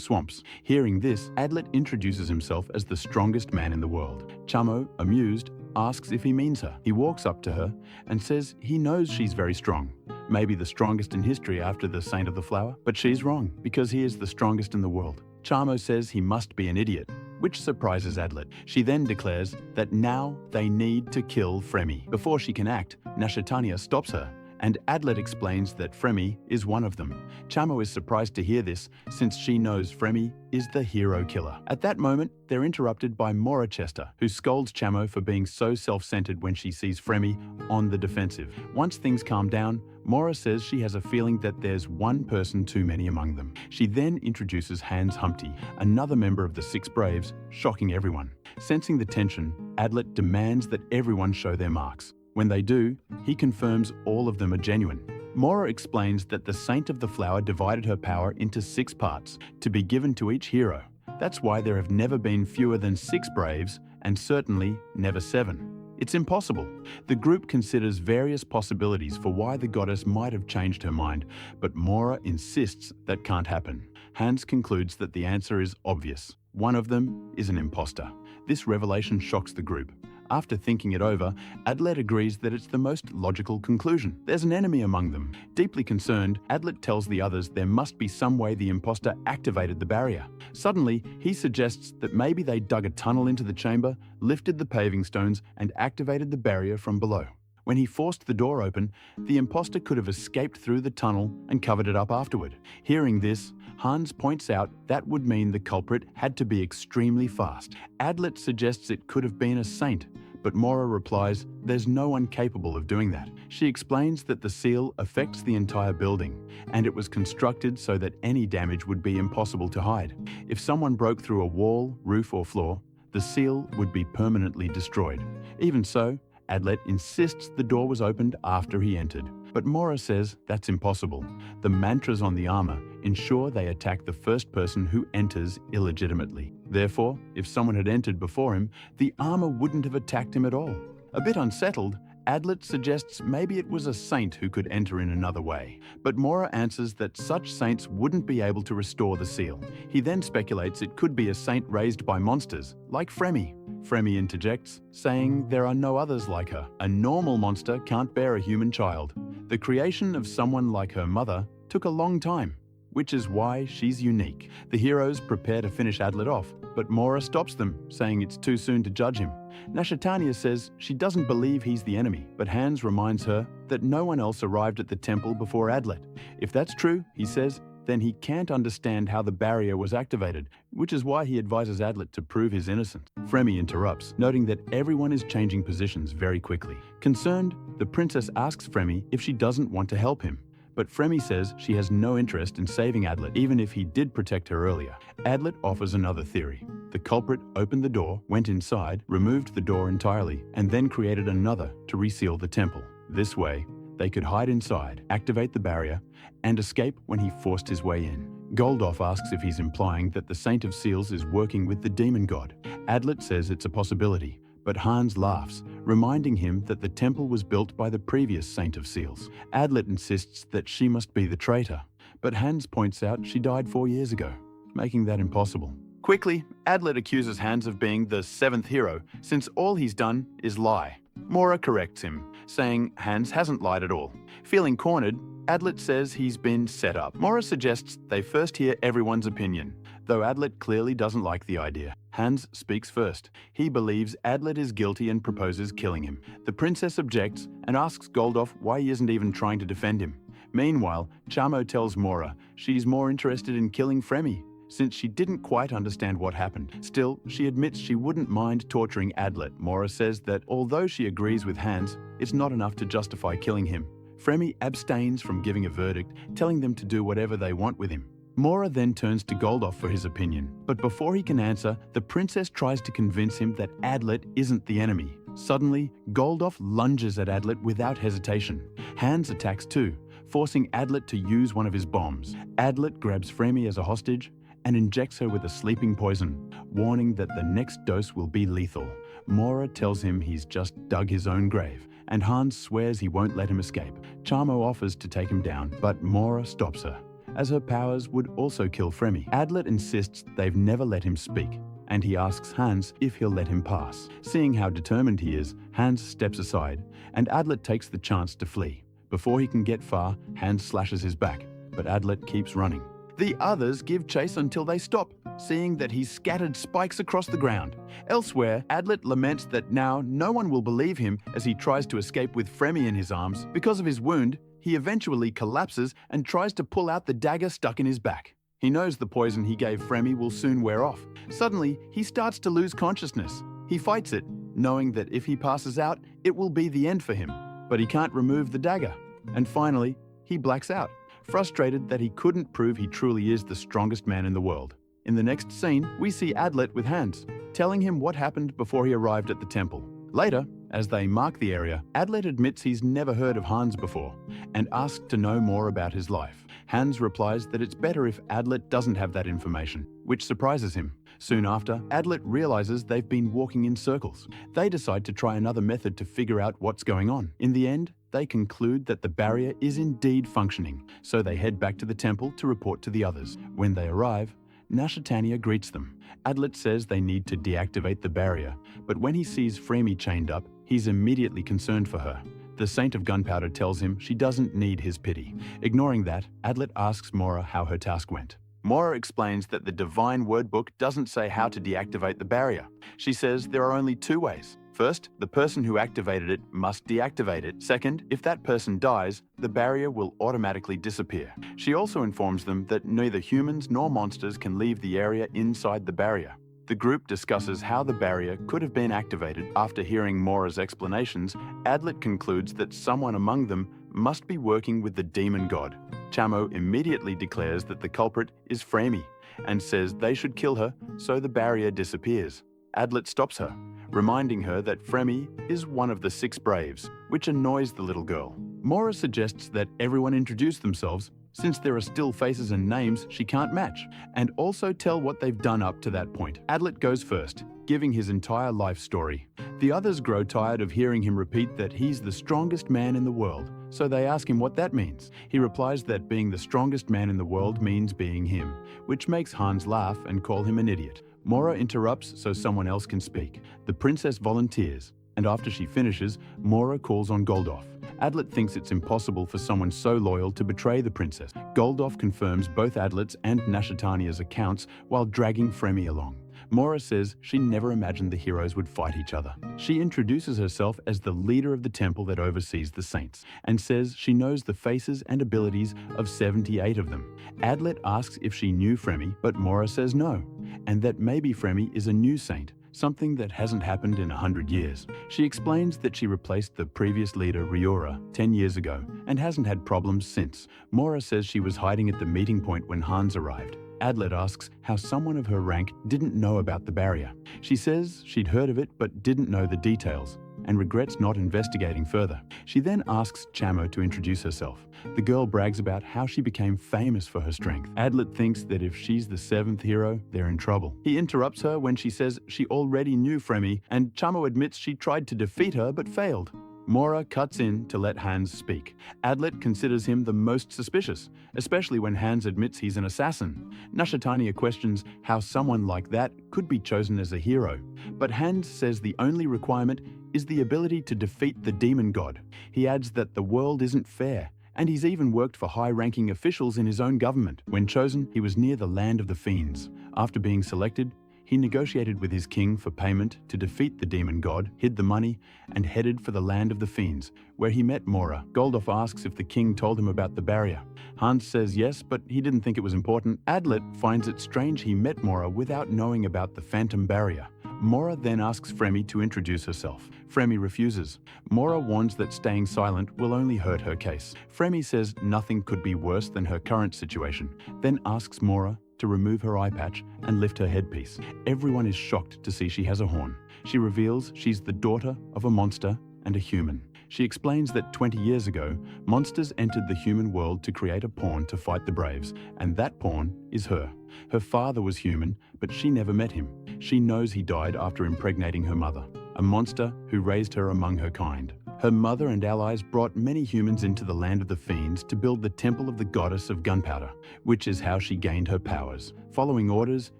swamps. Hearing this, Adlet introduces himself as the strongest man in the world. Chamo, amused, asks if he means her. He walks up to her and says he knows she's very strong, maybe the strongest in history after the Saint of the Flower, but she's wrong because he is the strongest in the world. Chamo says he must be an idiot, which surprises Adlet. She then declares that now they need to kill Fremi. Before she can act, Nashitania stops her, and Adlet explains that Fremi is one of them. Chamo is surprised to hear this, since she knows Fremi is the hero killer. At that moment, they're interrupted by Mora Chester, who scolds Chamo for being so self-centered when she sees Fremi on the defensive. Once things calm down, Mora says she has a feeling that there's one person too many among them. She then introduces Hans Humpty, another member of the Six Braves, shocking everyone. Sensing the tension, Adlet demands that everyone show their marks. When they do, he confirms all of them are genuine. Mora explains that the Saint of the Flower divided her power into 6 parts to be given to each hero. That's why there have never been fewer than 6 Braves, and certainly never 7. It's impossible. The group considers various possibilities for why the goddess might have changed her mind, but Mora insists that can't happen. Hans concludes that the answer is obvious. One of them is an imposter. This revelation shocks the group. After thinking it over, Adlet agrees that it's the most logical conclusion. There's an enemy among them. Deeply concerned, Adlet tells the others there must be some way the imposter activated the barrier. Suddenly, he suggests that maybe they dug a tunnel into the chamber, lifted the paving stones, and activated the barrier from below. When he forced the door open, the imposter could have escaped through the tunnel and covered it up afterward. Hearing this, Hans points out that would mean the culprit had to be extremely fast. Adlet suggests it could have been a saint, but Mora replies there's no one capable of doing that. She explains that the seal affects the entire building, and it was constructed so that any damage would be impossible to hide. If someone broke through a wall, roof, or floor, the seal would be permanently destroyed. Even so, Adlet insists the door was opened after he entered, but Mora says that's impossible. The mantras on the armor ensure they attack the first person who enters illegitimately. Therefore, if someone had entered before him, the armor wouldn't have attacked him at all. A bit unsettled, Adlet suggests maybe it was a saint who could enter in another way, but Mora answers that such saints wouldn't be able to restore the seal. He then speculates it could be a saint raised by monsters, like Fremi. Fremi interjects, saying there are no others like her. A normal monster can't bear a human child. The creation of someone like her mother took a long time, which is why she's unique. The heroes prepare to finish Adlet off, but Mora stops them, saying it's too soon to judge him. Nashitania says she doesn't believe he's the enemy, but Hans reminds her that no one else arrived at the temple before Adlet. If that's true, he says, then he can't understand how the barrier was activated, which is why he advises Adlet to prove his innocence. Fremi interrupts, noting that everyone is changing positions very quickly. Concerned, the princess asks Fremi if she doesn't want to help him. But Fremi says she has no interest in saving Adlet, even if he did protect her earlier. Adlet offers another theory. The culprit opened the door, went inside, removed the door entirely, and then created another to reseal the temple. This way, they could hide inside, activate the barrier, and escape when he forced his way in. Goldoff asks if he's implying that the Saint of Seals is working with the demon god. Adlet says it's a possibility, but Hans laughs, reminding him that the temple was built by the previous Saint of Seals. Adlet insists that she must be the traitor, but Hans points out she died 4 years ago, making that impossible. Quickly, Adlet accuses Hans of being the 7th hero, since all he's done is lie. Mora corrects him, saying Hans hasn't lied at all. Feeling cornered, Adlet says he's been set up. Mora suggests they first hear everyone's opinion, though Adlet clearly doesn't like the idea. Hans speaks first. He believes Adlet is guilty and proposes killing him. The princess objects and asks Goldoff why he isn't even trying to defend him. Meanwhile, Chamo tells Mora she's more interested in killing Fremi, since she didn't quite understand what happened. Still, she admits she wouldn't mind torturing Adlet. Mora says that although she agrees with Hans, it's not enough to justify killing him. Fremi abstains from giving a verdict, telling them to do whatever they want with him. Mora then turns to Goldoff for his opinion, but before he can answer, the princess tries to convince him that Adlet isn't the enemy. Suddenly, Goldoff lunges at Adlet without hesitation. Hans attacks too, forcing Adlet to use one of his bombs. Adlet grabs Fremi as a hostage and injects her with a sleeping poison, warning that the next dose will be lethal. Mora tells him he's just dug his own grave, and Hans swears he won't let him escape. Chamo offers to take him down, but Mora stops her, as her powers would also kill Fremi. Adlet insists they've never let him speak, and he asks Hans if he'll let him pass. Seeing how determined he is, Hans steps aside, and Adlet takes the chance to flee. Before he can get far, Hans slashes his back, but Adlet keeps running. The others give chase until they stop, seeing that he's scattered spikes across the ground. Elsewhere, Adlet laments that now no one will believe him as he tries to escape with Fremi in his arms. Because of his wound, he eventually collapses and tries to pull out the dagger stuck in his back. He knows the poison he gave Fremi will soon wear off. Suddenly, he starts to lose consciousness. He fights it, knowing that if he passes out, it will be the end for him. But he can't remove the dagger. And finally, he blacks out, frustrated that he couldn't prove he truly is the strongest man in the world. In the next scene, we see Adlet with Hans, telling him what happened before he arrived at the temple. Later, as they mark the area, Adlet admits he's never heard of Hans before and asks to know more about his life. Hans replies that it's better if Adlet doesn't have that information, which surprises him. Soon after, Adlet realizes they've been walking in circles. They decide to try another method to figure out what's going on. In the end, they conclude that the barrier is indeed functioning, so they head back to the temple to report to the others. When they arrive, Nashatania greets them. Adlet says they need to deactivate the barrier, but when he sees Fremi chained up, he's immediately concerned for her. The Saint of Gunpowder tells him she doesn't need his pity. Ignoring that, Adlet asks Mora how her task went. Mora explains that the Divine Word Book doesn't say how to deactivate the barrier. She says there are only two ways. First, the person who activated it must deactivate it. Second, if that person dies, the barrier will automatically disappear. She also informs them that neither humans nor monsters can leave the area inside the barrier. The group discusses how the barrier could have been activated. After hearing Mora's explanations, Adlet concludes that someone among them must be working with the demon god. Chamo immediately declares that the culprit is Fremi and says they should kill her so the barrier disappears. Adlet stops her, reminding her that Fremi is one of the 6 Braves, which annoys the little girl. Mora suggests that everyone introduce themselves, since there are still faces and names she can't match, and also tell what they've done up to that point. Adlet goes first, giving his entire life story. The others grow tired of hearing him repeat that he's the strongest man in the world, so they ask him what that means. He replies that being the strongest man in the world means being him, which makes Hans laugh and call him an idiot. Mora interrupts so someone else can speak. The princess volunteers, and after she finishes, Mora calls on Goldoff. Adlet thinks it's impossible for someone so loyal to betray the princess. Goldoff confirms both Adlet's and Nashatania's accounts while dragging Fremi along. Mora says she never imagined the heroes would fight each other. She introduces herself as the leader of the temple that oversees the saints, and says she knows the faces and abilities of 78 of them. Adlet asks if she knew Fremi, but Mora says no, and that maybe Fremi is a new saint, something that hasn't happened in 100 years. She explains that she replaced the previous leader, Riora, 10 years ago, and hasn't had problems since. Mora says she was hiding at the meeting point when Hans arrived. Adlet asks how someone of her rank didn't know about the barrier. She says she'd heard of it but didn't know the details, and regrets not investigating further. She then asks Chamo to introduce herself. The girl brags about how she became famous for her strength. Adlet thinks that if she's the 7th hero, they're in trouble. He interrupts her when she says she already knew Fremi, and Chamo admits she tried to defeat her but failed. Mora cuts in to let Hans speak. Adlet considers him the most suspicious, especially when Hans admits he's an assassin. Nashatania questions how someone like that could be chosen as a hero, but Hans says the only requirement is the ability to defeat the demon god. He adds that the world isn't fair, and he's even worked for high-ranking officials in his own government. When chosen, he was near the land of the fiends. After being selected, he negotiated with his king for payment to defeat the demon god, hid the money, and headed for the land of the fiends, where he met Mora. Goldoff asks if the king told him about the barrier. Hans says yes, but he didn't think it was important. Adlet finds it strange he met Mora without knowing about the phantom barrier. Mora then asks Fremi to introduce herself. Fremi refuses. Mora warns that staying silent will only hurt her case. Fremi says nothing could be worse than her current situation, then asks Mora to remove her eye patch and lift her headpiece. Everyone is shocked to see she has a horn. She reveals she's the daughter of a monster and a human. She explains that 20 years ago, monsters entered the human world to create a pawn to fight the Braves, and that pawn is her. Her father was human, but she never met him. She knows he died after impregnating her mother, a monster who raised her among her kind. Her mother and allies brought many humans into the land of the fiends to build the temple of the goddess of gunpowder, which is how she gained her powers. Following orders,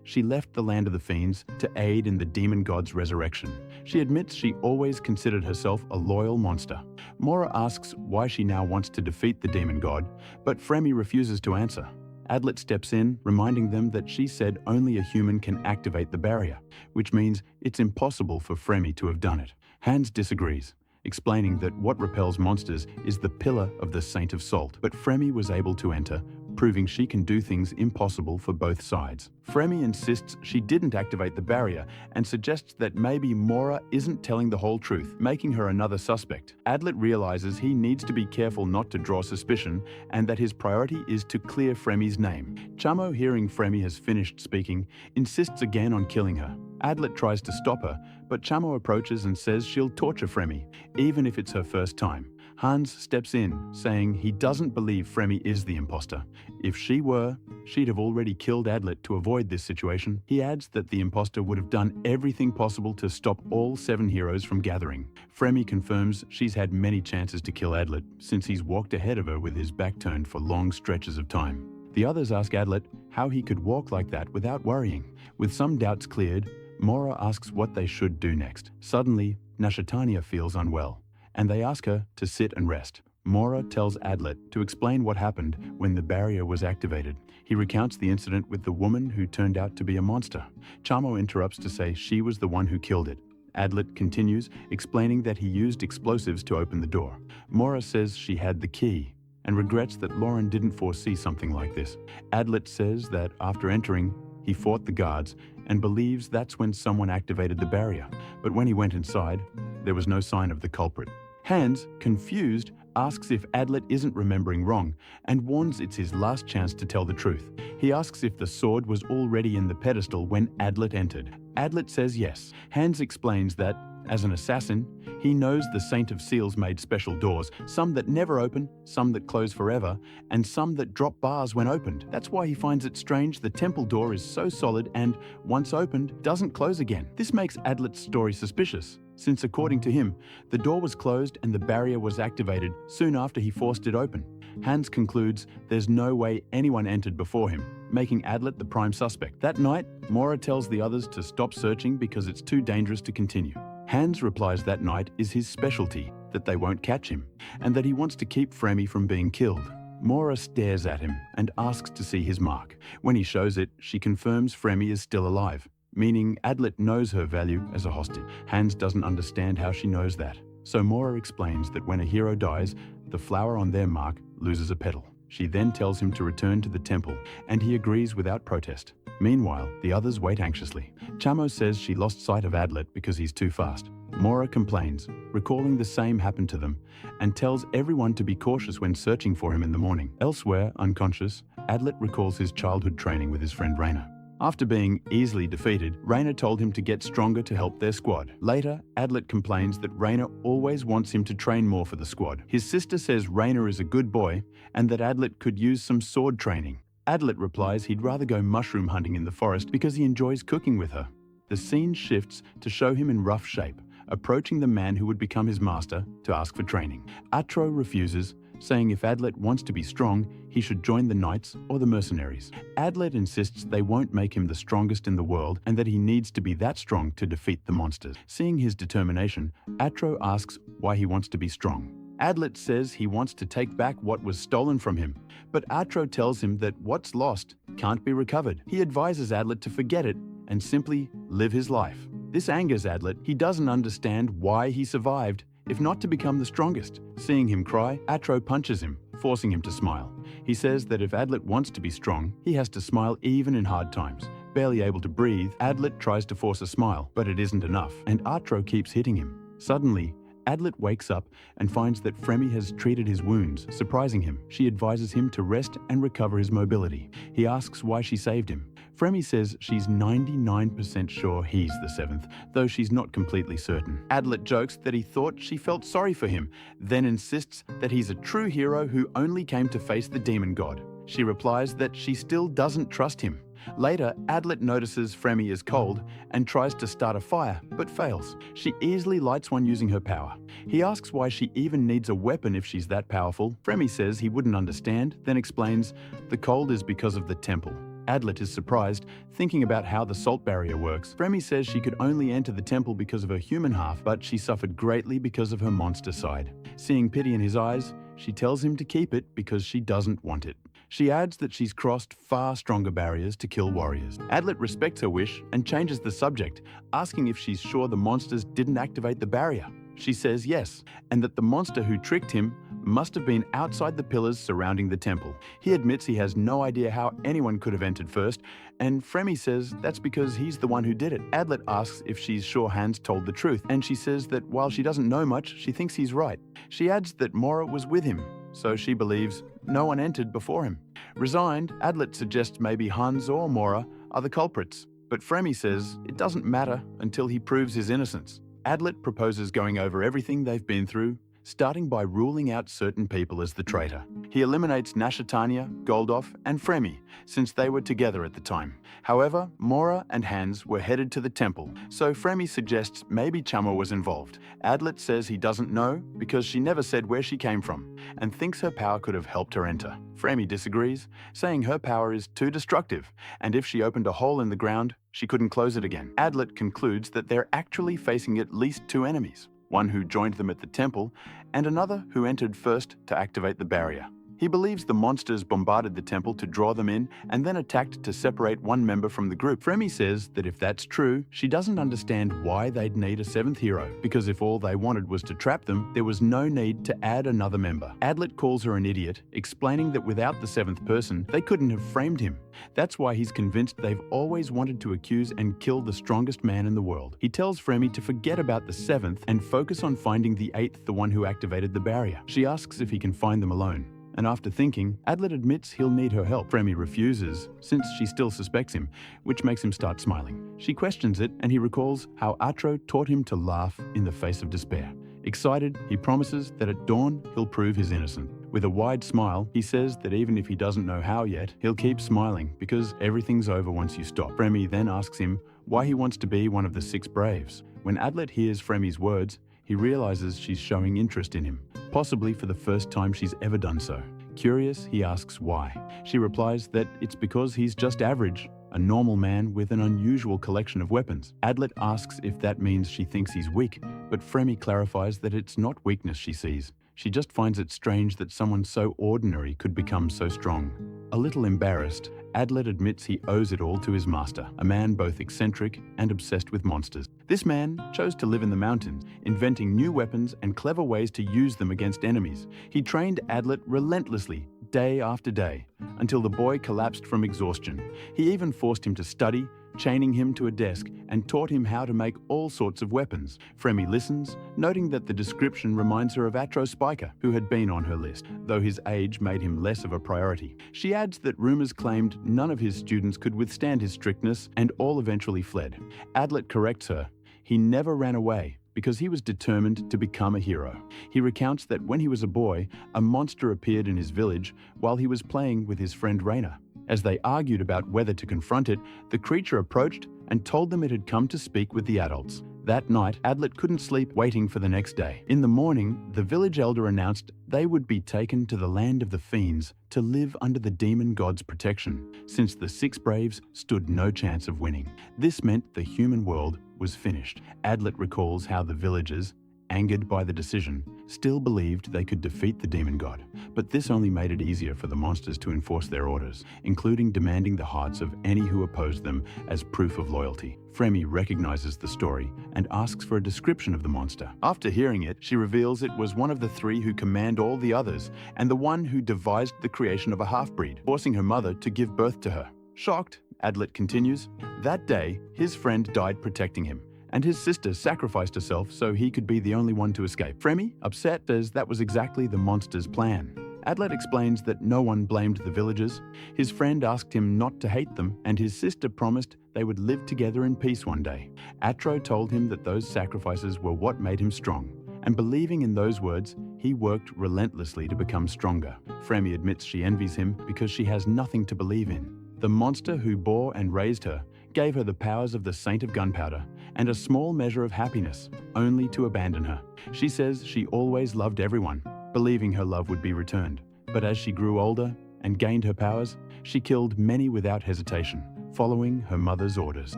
she left the land of the fiends to aid in the demon god's resurrection. She admits she always considered herself a loyal monster. Mora asks why she now wants to defeat the demon god, but Fremi refuses to answer. Adlet steps in, reminding them that she said only a human can activate the barrier, which means it's impossible for Fremi to have done it. Hans disagrees, explaining that what repels monsters is the pillar of the Saint of Salt, but Fremi was able to enter, proving she can do things impossible for both sides. Fremi insists she didn't activate the barrier and suggests that maybe Mora isn't telling the whole truth, making her another suspect. Adlet realizes he needs to be careful not to draw suspicion and that his priority is to clear Fremi's name. Chamo, hearing Fremi has finished speaking, insists again on killing her. Adlet tries to stop her, but Chamo approaches and says she'll torture Fremi, even if it's her first time. Hans steps in, saying he doesn't believe Fremi is the imposter. If she were, she'd have already killed Adlet to avoid this situation. He adds that the imposter would have done everything possible to stop all 7 heroes from gathering. Fremi confirms she's had many chances to kill Adlet, since he's walked ahead of her with his back turned for long stretches of time. The others ask Adlet how he could walk like that without worrying. With some doubts cleared, Mora asks what they should do next. Suddenly, Nashatania feels unwell, and they ask her to sit and rest. Mora tells Adlet to explain what happened when the barrier was activated. He recounts the incident with the woman who turned out to be a monster. Chamo interrupts to say she was the one who killed it. Adlet continues, explaining that he used explosives to open the door. Mora says she had the key and regrets that Lauren didn't foresee something like this. Adlet says that after entering, he fought the guards and believes that's when someone activated the barrier. But when he went inside, there was no sign of the culprit. Hans, confused, asks if Adlet isn't remembering wrong and warns it's his last chance to tell the truth. He asks if the sword was already in the pedestal when Adlet entered. Adlet says yes. Hans explains that, as an assassin, he knows the Saint of Seals made special doors, some that never open, some that close forever, and some that drop bars when opened. That's why he finds it strange the temple door is so solid and, once opened, doesn't close again. This makes Adlet's story suspicious, since according to him, the door was closed and the barrier was activated soon after he forced it open. Hans concludes there's no way anyone entered before him, making Adlet the prime suspect. That night, Mora tells the others to stop searching because it's too dangerous to continue. Hans replies that night is his specialty, that they won't catch him, and that he wants to keep Fremi from being killed. Mora stares at him and asks to see his mark. When he shows it, she confirms Fremi is still alive, meaning Adlet knows her value as a hostage. Hans doesn't understand how she knows that, so Mora explains that when a hero dies, the flower on their mark loses a petal. She then tells him to return to the temple, and he agrees without protest. Meanwhile, the others wait anxiously. Chamo says she lost sight of Adlet because he's too fast. Mora complains, recalling the same happened to them, and tells everyone to be cautious when searching for him in the morning. Elsewhere, unconscious, Adlet recalls his childhood training with his friend Raina. After being easily defeated, Raina told him to get stronger to help their squad. Later, Adlet complains that Raina always wants him to train more for the squad. His sister says Raina is a good boy and that Adlet could use some sword training. Adlet replies he'd rather go mushroom hunting in the forest because he enjoys cooking with her. The scene shifts to show him in rough shape, approaching the man who would become his master to ask for training. Atro refuses, saying if Adlet wants to be strong, he should join the knights or the mercenaries. Adlet insists they won't make him the strongest in the world and that he needs to be that strong to defeat the monsters. Seeing his determination, Atro asks why he wants to be strong. Adlet says he wants to take back what was stolen from him, but Atro tells him that what's lost can't be recovered. He advises Adlet to forget it and simply live his life. This angers Adlet. He doesn't understand why he survived, if not to become the strongest. Seeing him cry, Atro punches him, forcing him to smile. He says that if Adlet wants to be strong, he has to smile even in hard times. Barely able to breathe, Adlet tries to force a smile, but it isn't enough, and Artro keeps hitting him. Suddenly, Adlet wakes up and finds that Fremi has treated his wounds, surprising him. She advises him to rest and recover his mobility. He asks why she saved him. Fremi says she's 99% sure he's the seventh, though she's not completely certain. Adlet jokes that he thought she felt sorry for him, then insists that he's a true hero who only came to face the demon god. She replies that she still doesn't trust him. Later, Adlet notices Fremi is cold and tries to start a fire, but fails. She easily lights one using her power. He asks why she even needs a weapon if she's that powerful. Fremi says he wouldn't understand, then explains the cold is because of the temple. Adlet is surprised, thinking about how the salt barrier works. Fremi says she could only enter the temple because of her human half, but she suffered greatly because of her monster side. Seeing pity in his eyes, she tells him to keep it because she doesn't want it. She adds that she's crossed far stronger barriers to kill warriors. Adlet respects her wish and changes the subject, asking if she's sure the monsters didn't activate the barrier. She says yes, and that the monster who tricked him must have been outside the pillars surrounding the temple. He admits he has no idea how anyone could have entered first, and Fremi says that's because he's the one who did it. Adlet asks if she's sure Hans told the truth, and she says that while she doesn't know much, she thinks he's right. She adds that Mora was with him, so she believes no one entered before him. Resigned, Adlet suggests maybe Hans or Mora are the culprits, but Fremi says it doesn't matter until he proves his innocence. Adlet proposes going over everything they've been through, starting by ruling out certain people as the traitor. He eliminates Nashatanya, Goldoff, and Fremi, since they were together at the time. However, Mora and Hans were headed to the temple, so Fremi suggests maybe Chama was involved. Adlet says he doesn't know because she never said where she came from, and thinks her power could have helped her enter. Fremi disagrees, saying her power is too destructive, and if she opened a hole in the ground, she couldn't close it again. Adlet concludes that they're actually facing at least two enemies, one who joined them at the temple, and another who entered first to activate the barrier. He believes the monsters bombarded the temple to draw them in and then attacked to separate one member from the group. Fremi says that if that's true, she doesn't understand why they'd need a seventh hero, because if all they wanted was to trap them, there was no need to add another member. Adlet calls her an idiot, explaining that without the seventh person, they couldn't have framed him. That's why he's convinced they've always wanted to accuse and kill the strongest man in the world. He tells Fremi to forget about the seventh and focus on finding the eighth, the one who activated the barrier. She asks if he can find them alone, and after thinking, Adlet admits he'll need her help. Fremi refuses, since she still suspects him, which makes him start smiling. She questions it, and he recalls how Atro taught him to laugh in the face of despair. Excited, he promises that at dawn, he'll prove his innocence. With a wide smile, he says that even if he doesn't know how yet, he'll keep smiling because everything's over once you stop. Fremi then asks him why he wants to be one of the 6 braves. When Adlet hears Fremi's words, he realizes she's showing interest in him, possibly for the first time she's ever done so. Curious, he asks why. She replies that it's because he's just average, a normal man with an unusual collection of weapons. Adlet asks if that means she thinks he's weak, but Fremi clarifies that it's not weakness she sees. She just finds it strange that someone so ordinary could become so strong. A little embarrassed, Adlet admits he owes it all to his master, a man both eccentric and obsessed with monsters. This man chose to live in the mountains, inventing new weapons and clever ways to use them against enemies. He trained Adlet relentlessly, day after day, until the boy collapsed from exhaustion. He even forced him to study, chaining him to a desk, and taught him how to make all sorts of weapons. Fremi listens, noting that the description reminds her of Atro Spiker, who had been on her list, though his age made him less of a priority. She adds that rumors claimed none of his students could withstand his strictness, and all eventually fled. Adlet corrects her. He never ran away, because he was determined to become a hero. He recounts that when he was a boy, a monster appeared in his village while he was playing with his friend Raina. As they argued about whether to confront it, the creature approached and told them it had come to speak with the adults. That night, Adlet couldn't sleep, waiting for the next day. In the morning, the village elder announced they would be taken to the land of the fiends to live under the demon god's protection, since the 6 braves stood no chance of winning. This meant the human world was finished. Adlet recalls how the villagers, angered by the decision, still believed they could defeat the demon god. But this only made it easier for the monsters to enforce their orders, including demanding the hearts of any who opposed them as proof of loyalty. Fremi recognizes the story and asks for a description of the monster. After hearing it, she reveals it was one of the 3 who command all the others, and the one who devised the creation of a half-breed, forcing her mother to give birth to her. Shocked, Adlet continues, "That day, his friend died protecting him, and his sister sacrificed herself so he could be the only one to escape. Fremi, upset, says that was exactly the monster's plan." Adlet explains that no one blamed the villagers. His friend asked him not to hate them, and his sister promised they would live together in peace one day. Atro told him that those sacrifices were what made him strong, and believing in those words, he worked relentlessly to become stronger. Fremi admits she envies him because she has nothing to believe in. The monster who bore and raised her gave her the powers of the Saint of Gunpowder and a small measure of happiness, only to abandon her. She says she always loved everyone, believing her love would be returned. But as she grew older and gained her powers, she killed many without hesitation, following her mother's orders.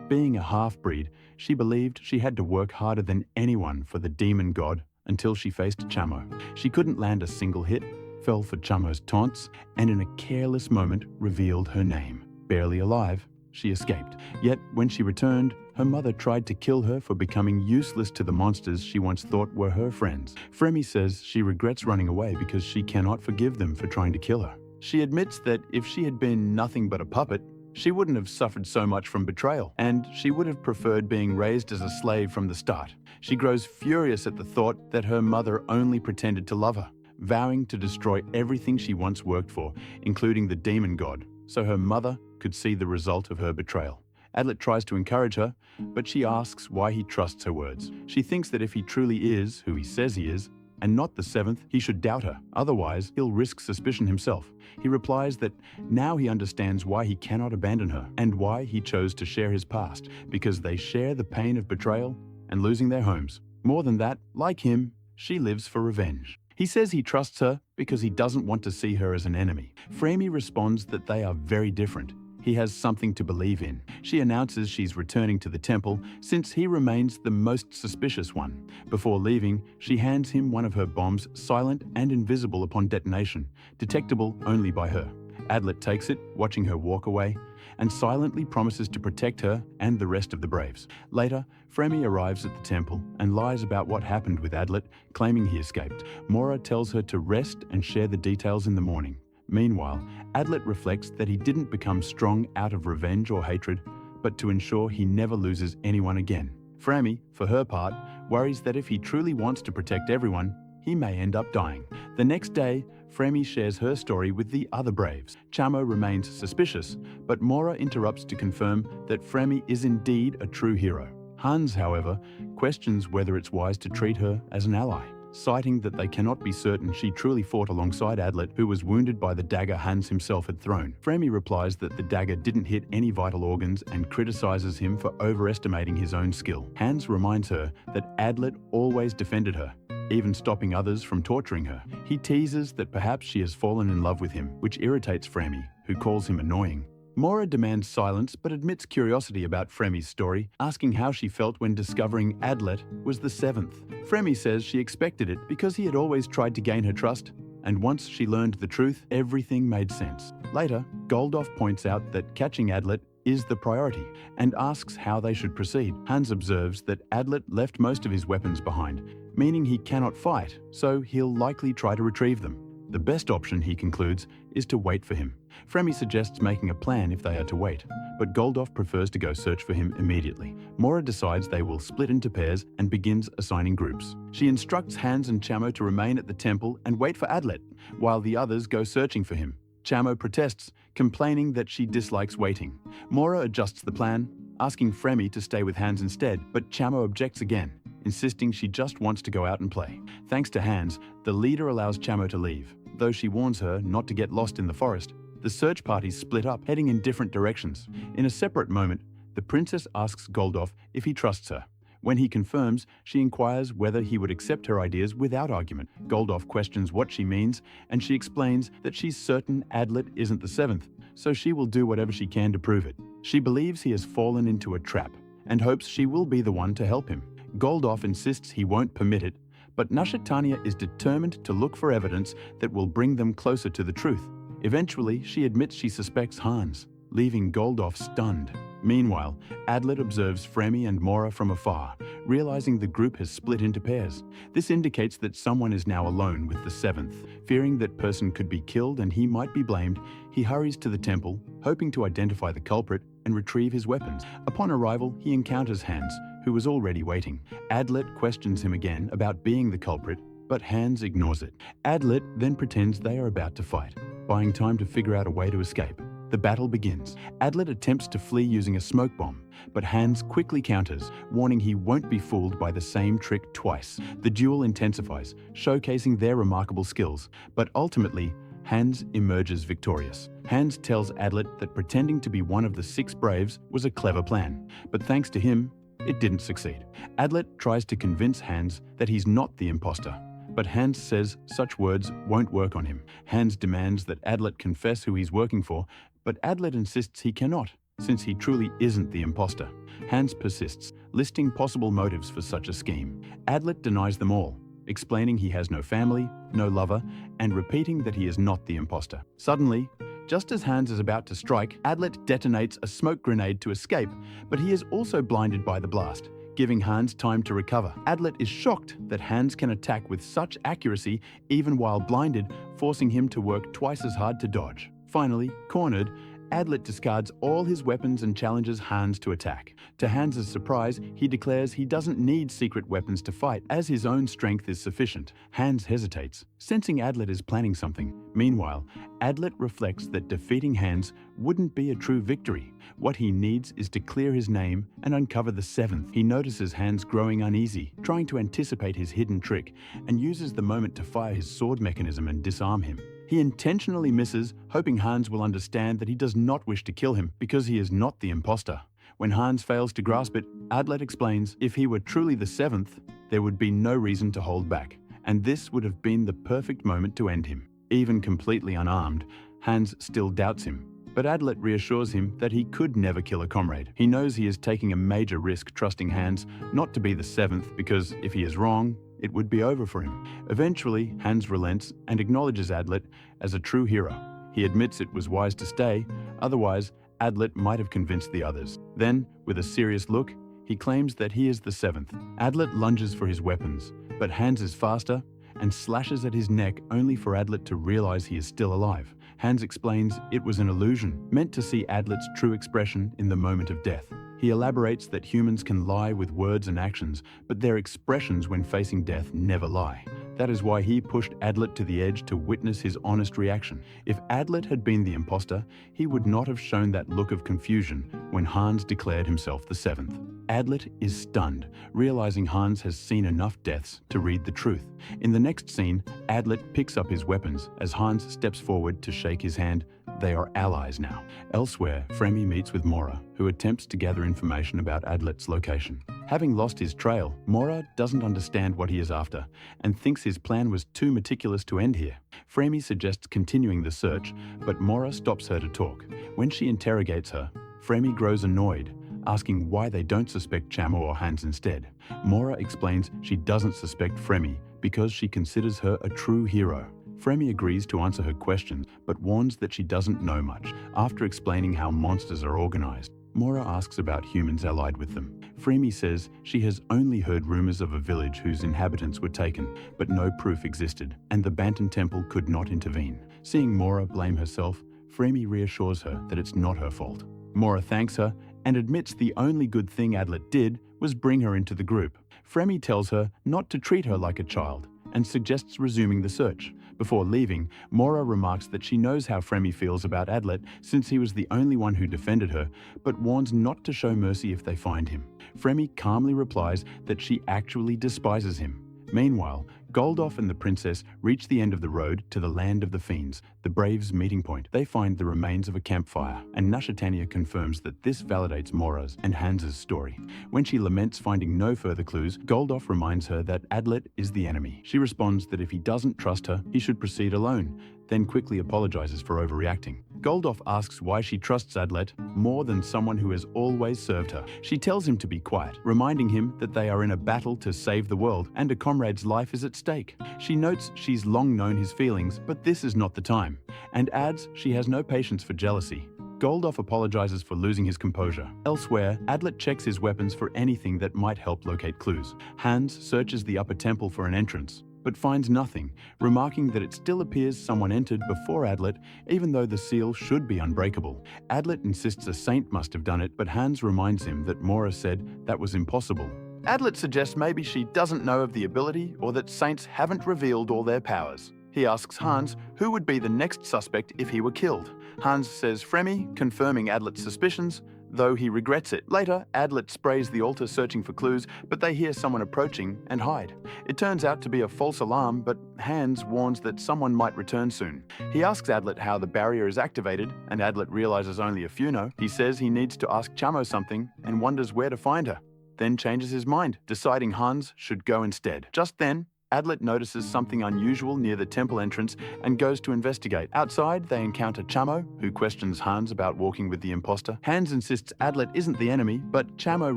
Being a half-breed, she believed she had to work harder than anyone for the demon god until she faced Chamo. She couldn't land a single hit, fell for Chamo's taunts, and in a careless moment revealed her name. Barely alive, she escaped. Yet when she returned, her mother tried to kill her for becoming useless to the monsters she once thought were her friends. Fremi says she regrets running away because she cannot forgive them for trying to kill her. She admits that if she had been nothing but a puppet, she wouldn't have suffered so much from betrayal, and she would have preferred being raised as a slave from the start. She grows furious at the thought that her mother only pretended to love her, vowing to destroy everything she once worked for, including the demon god, so her mother could see the result of her betrayal. Adlet tries to encourage her, but she asks why he trusts her words. She thinks that if he truly is who he says he is, and not the seventh, he should doubt her. Otherwise, he'll risk suspicion himself. He replies that now he understands why he cannot abandon her and why he chose to share his past, because they share the pain of betrayal and losing their homes. More than that, like him, she lives for revenge. He says he trusts her because he doesn't want to see her as an enemy. Fremi responds that they are very different. He has something to believe in. She announces she's returning to the temple since he remains the most suspicious one. Before leaving, she hands him one of her bombs, silent and invisible upon detonation, detectable only by her. Adlet takes it, watching her walk away, and silently promises to protect her and the rest of the Braves. Later, Fremi arrives at the temple and lies about what happened with Adlet, claiming he escaped. Mora tells her to rest and share the details in the morning. Meanwhile, Adlet reflects that he didn't become strong out of revenge or hatred, but to ensure he never loses anyone again. Fremi, for her part, worries that if he truly wants to protect everyone, he may end up dying. The next day, Fremi shares her story with the other Braves. Chamo remains suspicious, but Mora interrupts to confirm that Fremi is indeed a true hero. Hans, however, questions whether it's wise to treat her as an ally, citing that they cannot be certain she truly fought alongside Adlet, who was wounded by the dagger Hans himself had thrown. Fremi replies that the dagger didn't hit any vital organs and criticizes him for overestimating his own skill. Hans reminds her that Adlet always defended her, even stopping others from torturing her. He teases that perhaps she has fallen in love with him, which irritates Fremi, who calls him annoying. Mora demands silence but admits curiosity about Fremi's story, asking how she felt when discovering Adlet was the seventh. Fremi says she expected it because he had always tried to gain her trust, and once she learned the truth, everything made sense. Later, Goldoff points out that catching Adlet is the priority and asks how they should proceed. Hans observes that Adlet left most of his weapons behind, meaning he cannot fight, so he'll likely try to retrieve them. The best option, he concludes, is to wait for him. Fremi suggests making a plan if they are to wait, but Goldoff prefers to go search for him immediately. Mora decides they will split into pairs and begins assigning groups. She instructs Hans and Chamo to remain at the temple and wait for Adlet, while the others go searching for him. Chamo protests, complaining that she dislikes waiting. Mora adjusts the plan, asking Fremi to stay with Hans instead, but Chamo objects again, insisting she just wants to go out and play. Thanks to Hans, the leader allows Chamo to leave, though she warns her not to get lost in the forest. The search parties split up, heading in different directions. In a separate moment, the princess asks Goldoff if he trusts her. When he confirms, she inquires whether he would accept her ideas without argument. Goldoff questions what she means, and she explains that she's certain Adlet isn't the seventh, so she will do whatever she can to prove it. She believes he has fallen into a trap, and hopes she will be the one to help him. Goldoff insists he won't permit it, but Nashitania is determined to look for evidence that will bring them closer to the truth. Eventually, she admits she suspects Hans, leaving Goldoff stunned. Meanwhile, Adlet observes Fremi and Mora from afar, realizing the group has split into pairs. This indicates that someone is now alone with the seventh. Fearing that person could be killed and he might be blamed, he hurries to the temple, hoping to identify the culprit, and retrieve his weapons. Upon arrival, he encounters Hans, who was already waiting. Adlet questions him again about being the culprit, but Hans ignores it. Adlet then pretends they are about to fight, buying time to figure out a way to escape. The battle begins. Adlet attempts to flee using a smoke bomb, but Hans quickly counters, warning he won't be fooled by the same trick twice. The duel intensifies, showcasing their remarkable skills, but ultimately, Hans emerges victorious. Hans tells Adlet that pretending to be one of the 6 Braves was a clever plan, but thanks to him, it didn't succeed. Adlet tries to convince Hans that he's not the imposter, but Hans says such words won't work on him. Hans demands that Adlet confess who he's working for, but Adlet insists he cannot, since he truly isn't the imposter. Hans persists, listing possible motives for such a scheme. Adlet denies them all, explaining he has no family, no lover, and repeating that he is not the imposter. Suddenly, just as Hans is about to strike, Adlet detonates a smoke grenade to escape, but he is also blinded by the blast, giving Hans time to recover. Adlet is shocked that Hans can attack with such accuracy even while blinded, forcing him to work twice as hard to dodge. Finally, cornered, Adlet discards all his weapons and challenges Hans to attack. To Hans's surprise, he declares he doesn't need secret weapons to fight, as his own strength is sufficient. Hans hesitates, sensing Adlet is planning something. Meanwhile, Adlet reflects that defeating Hans wouldn't be a true victory. What he needs is to clear his name and uncover the 7th. He notices Hans growing uneasy, trying to anticipate his hidden trick, and uses the moment to fire his sword mechanism and disarm him. He intentionally misses, hoping Hans will understand that he does not wish to kill him because he is not the imposter. When Hans fails to grasp it, Adlet explains if he were truly the 7th, there would be no reason to hold back, and this would have been the perfect moment to end him. Even completely unarmed, Hans still doubts him, but Adlet reassures him that he could never kill a comrade. He knows he is taking a major risk trusting Hans not to be the 7th, because if he is wrong, it would be over for him. Eventually, Hans relents and acknowledges Adlet as a true hero. He admits it was wise to stay, otherwise Adlet might have convinced the others. Then, with a serious look, he claims that he is the 7th. Adlet lunges for his weapons, but Hans is faster and slashes at his neck only for Adlet to realize he is still alive. Hans explains it was an illusion, meant to see Adlet's true expression in the moment of death. He elaborates that humans can lie with words and actions, but their expressions when facing death never lie. That is why he pushed Adlet to the edge to witness his honest reaction. If Adlet had been the imposter, he would not have shown that look of confusion when Hans declared himself the 7th. Adlet is stunned, realizing Hans has seen enough deaths to read the truth. In the next scene, Adlet picks up his weapons as Hans steps forward to shake his hand. They are allies now. Elsewhere, Fremy meets with Mora, who attempts to gather information about Adlet's location. Having lost his trail, Mora doesn't understand what he is after and thinks his plan was too meticulous to end here. Fremy suggests continuing the search, but Mora stops her to talk. When she interrogates her, Fremy grows annoyed, asking why they don't suspect Chamo or Hans instead. Mora explains she doesn't suspect Fremy because she considers her a true hero. Fremy agrees to answer her questions, but warns that she doesn't know much. After explaining how monsters are organized, Mora asks about humans allied with them. Fremy says she has only heard rumors of a village whose inhabitants were taken, but no proof existed, and the Bantan Temple could not intervene. Seeing Mora blame herself, Fremy reassures her that it's not her fault. Mora thanks her and admits the only good thing Adlet did was bring her into the group. Fremy tells her not to treat her like a child and suggests resuming the search. Before leaving, Mora remarks that she knows how Fremy feels about Adlet since he was the only one who defended her, but warns not to show mercy if they find him. Fremy calmly replies that she actually despises him. Meanwhile, Goldoff and the princess reach the end of the road to the land of the fiends, the Braves' meeting point. They find the remains of a campfire, and Nashatania confirms that this validates Mora's and Hans's story. When she laments finding no further clues, Goldoff reminds her that Adlet is the enemy. She responds that if he doesn't trust her, he should proceed alone, then quickly apologizes for overreacting. Goldoff asks why she trusts Adlet more than someone who has always served her. She tells him to be quiet, reminding him that they are in a battle to save the world and a comrade's life is at stake. She notes she's long known his feelings, but this is not the time, and adds she has no patience for jealousy. Goldoff apologizes for losing his composure. Elsewhere, Adlet checks his weapons for anything that might help locate clues. Hans searches the upper temple for an entrance, but finds nothing, remarking that it still appears someone entered before Adlet, even though the seal should be unbreakable. Adlet insists a saint must have done it, but Hans reminds him that Mora said that was impossible. Adlet suggests maybe she doesn't know of the ability or that saints haven't revealed all their powers. He asks Hans who would be the next suspect if he were killed. Hans says Fremy, confirming Adlet's suspicions, though he regrets it. Later, Adlet sprays the altar searching for clues, but they hear someone approaching and hide. It turns out to be a false alarm, but Hans warns that someone might return soon. He asks Adlet how the barrier is activated, and Adlet realizes only a few know. He says he needs to ask Chamo something and wonders where to find her, then changes his mind, deciding Hans should go instead. Just then, Adlet notices something unusual near the temple entrance and goes to investigate. Outside, they encounter Chamo, who questions Hans about walking with the imposter. Hans insists Adlet isn't the enemy, but Chamo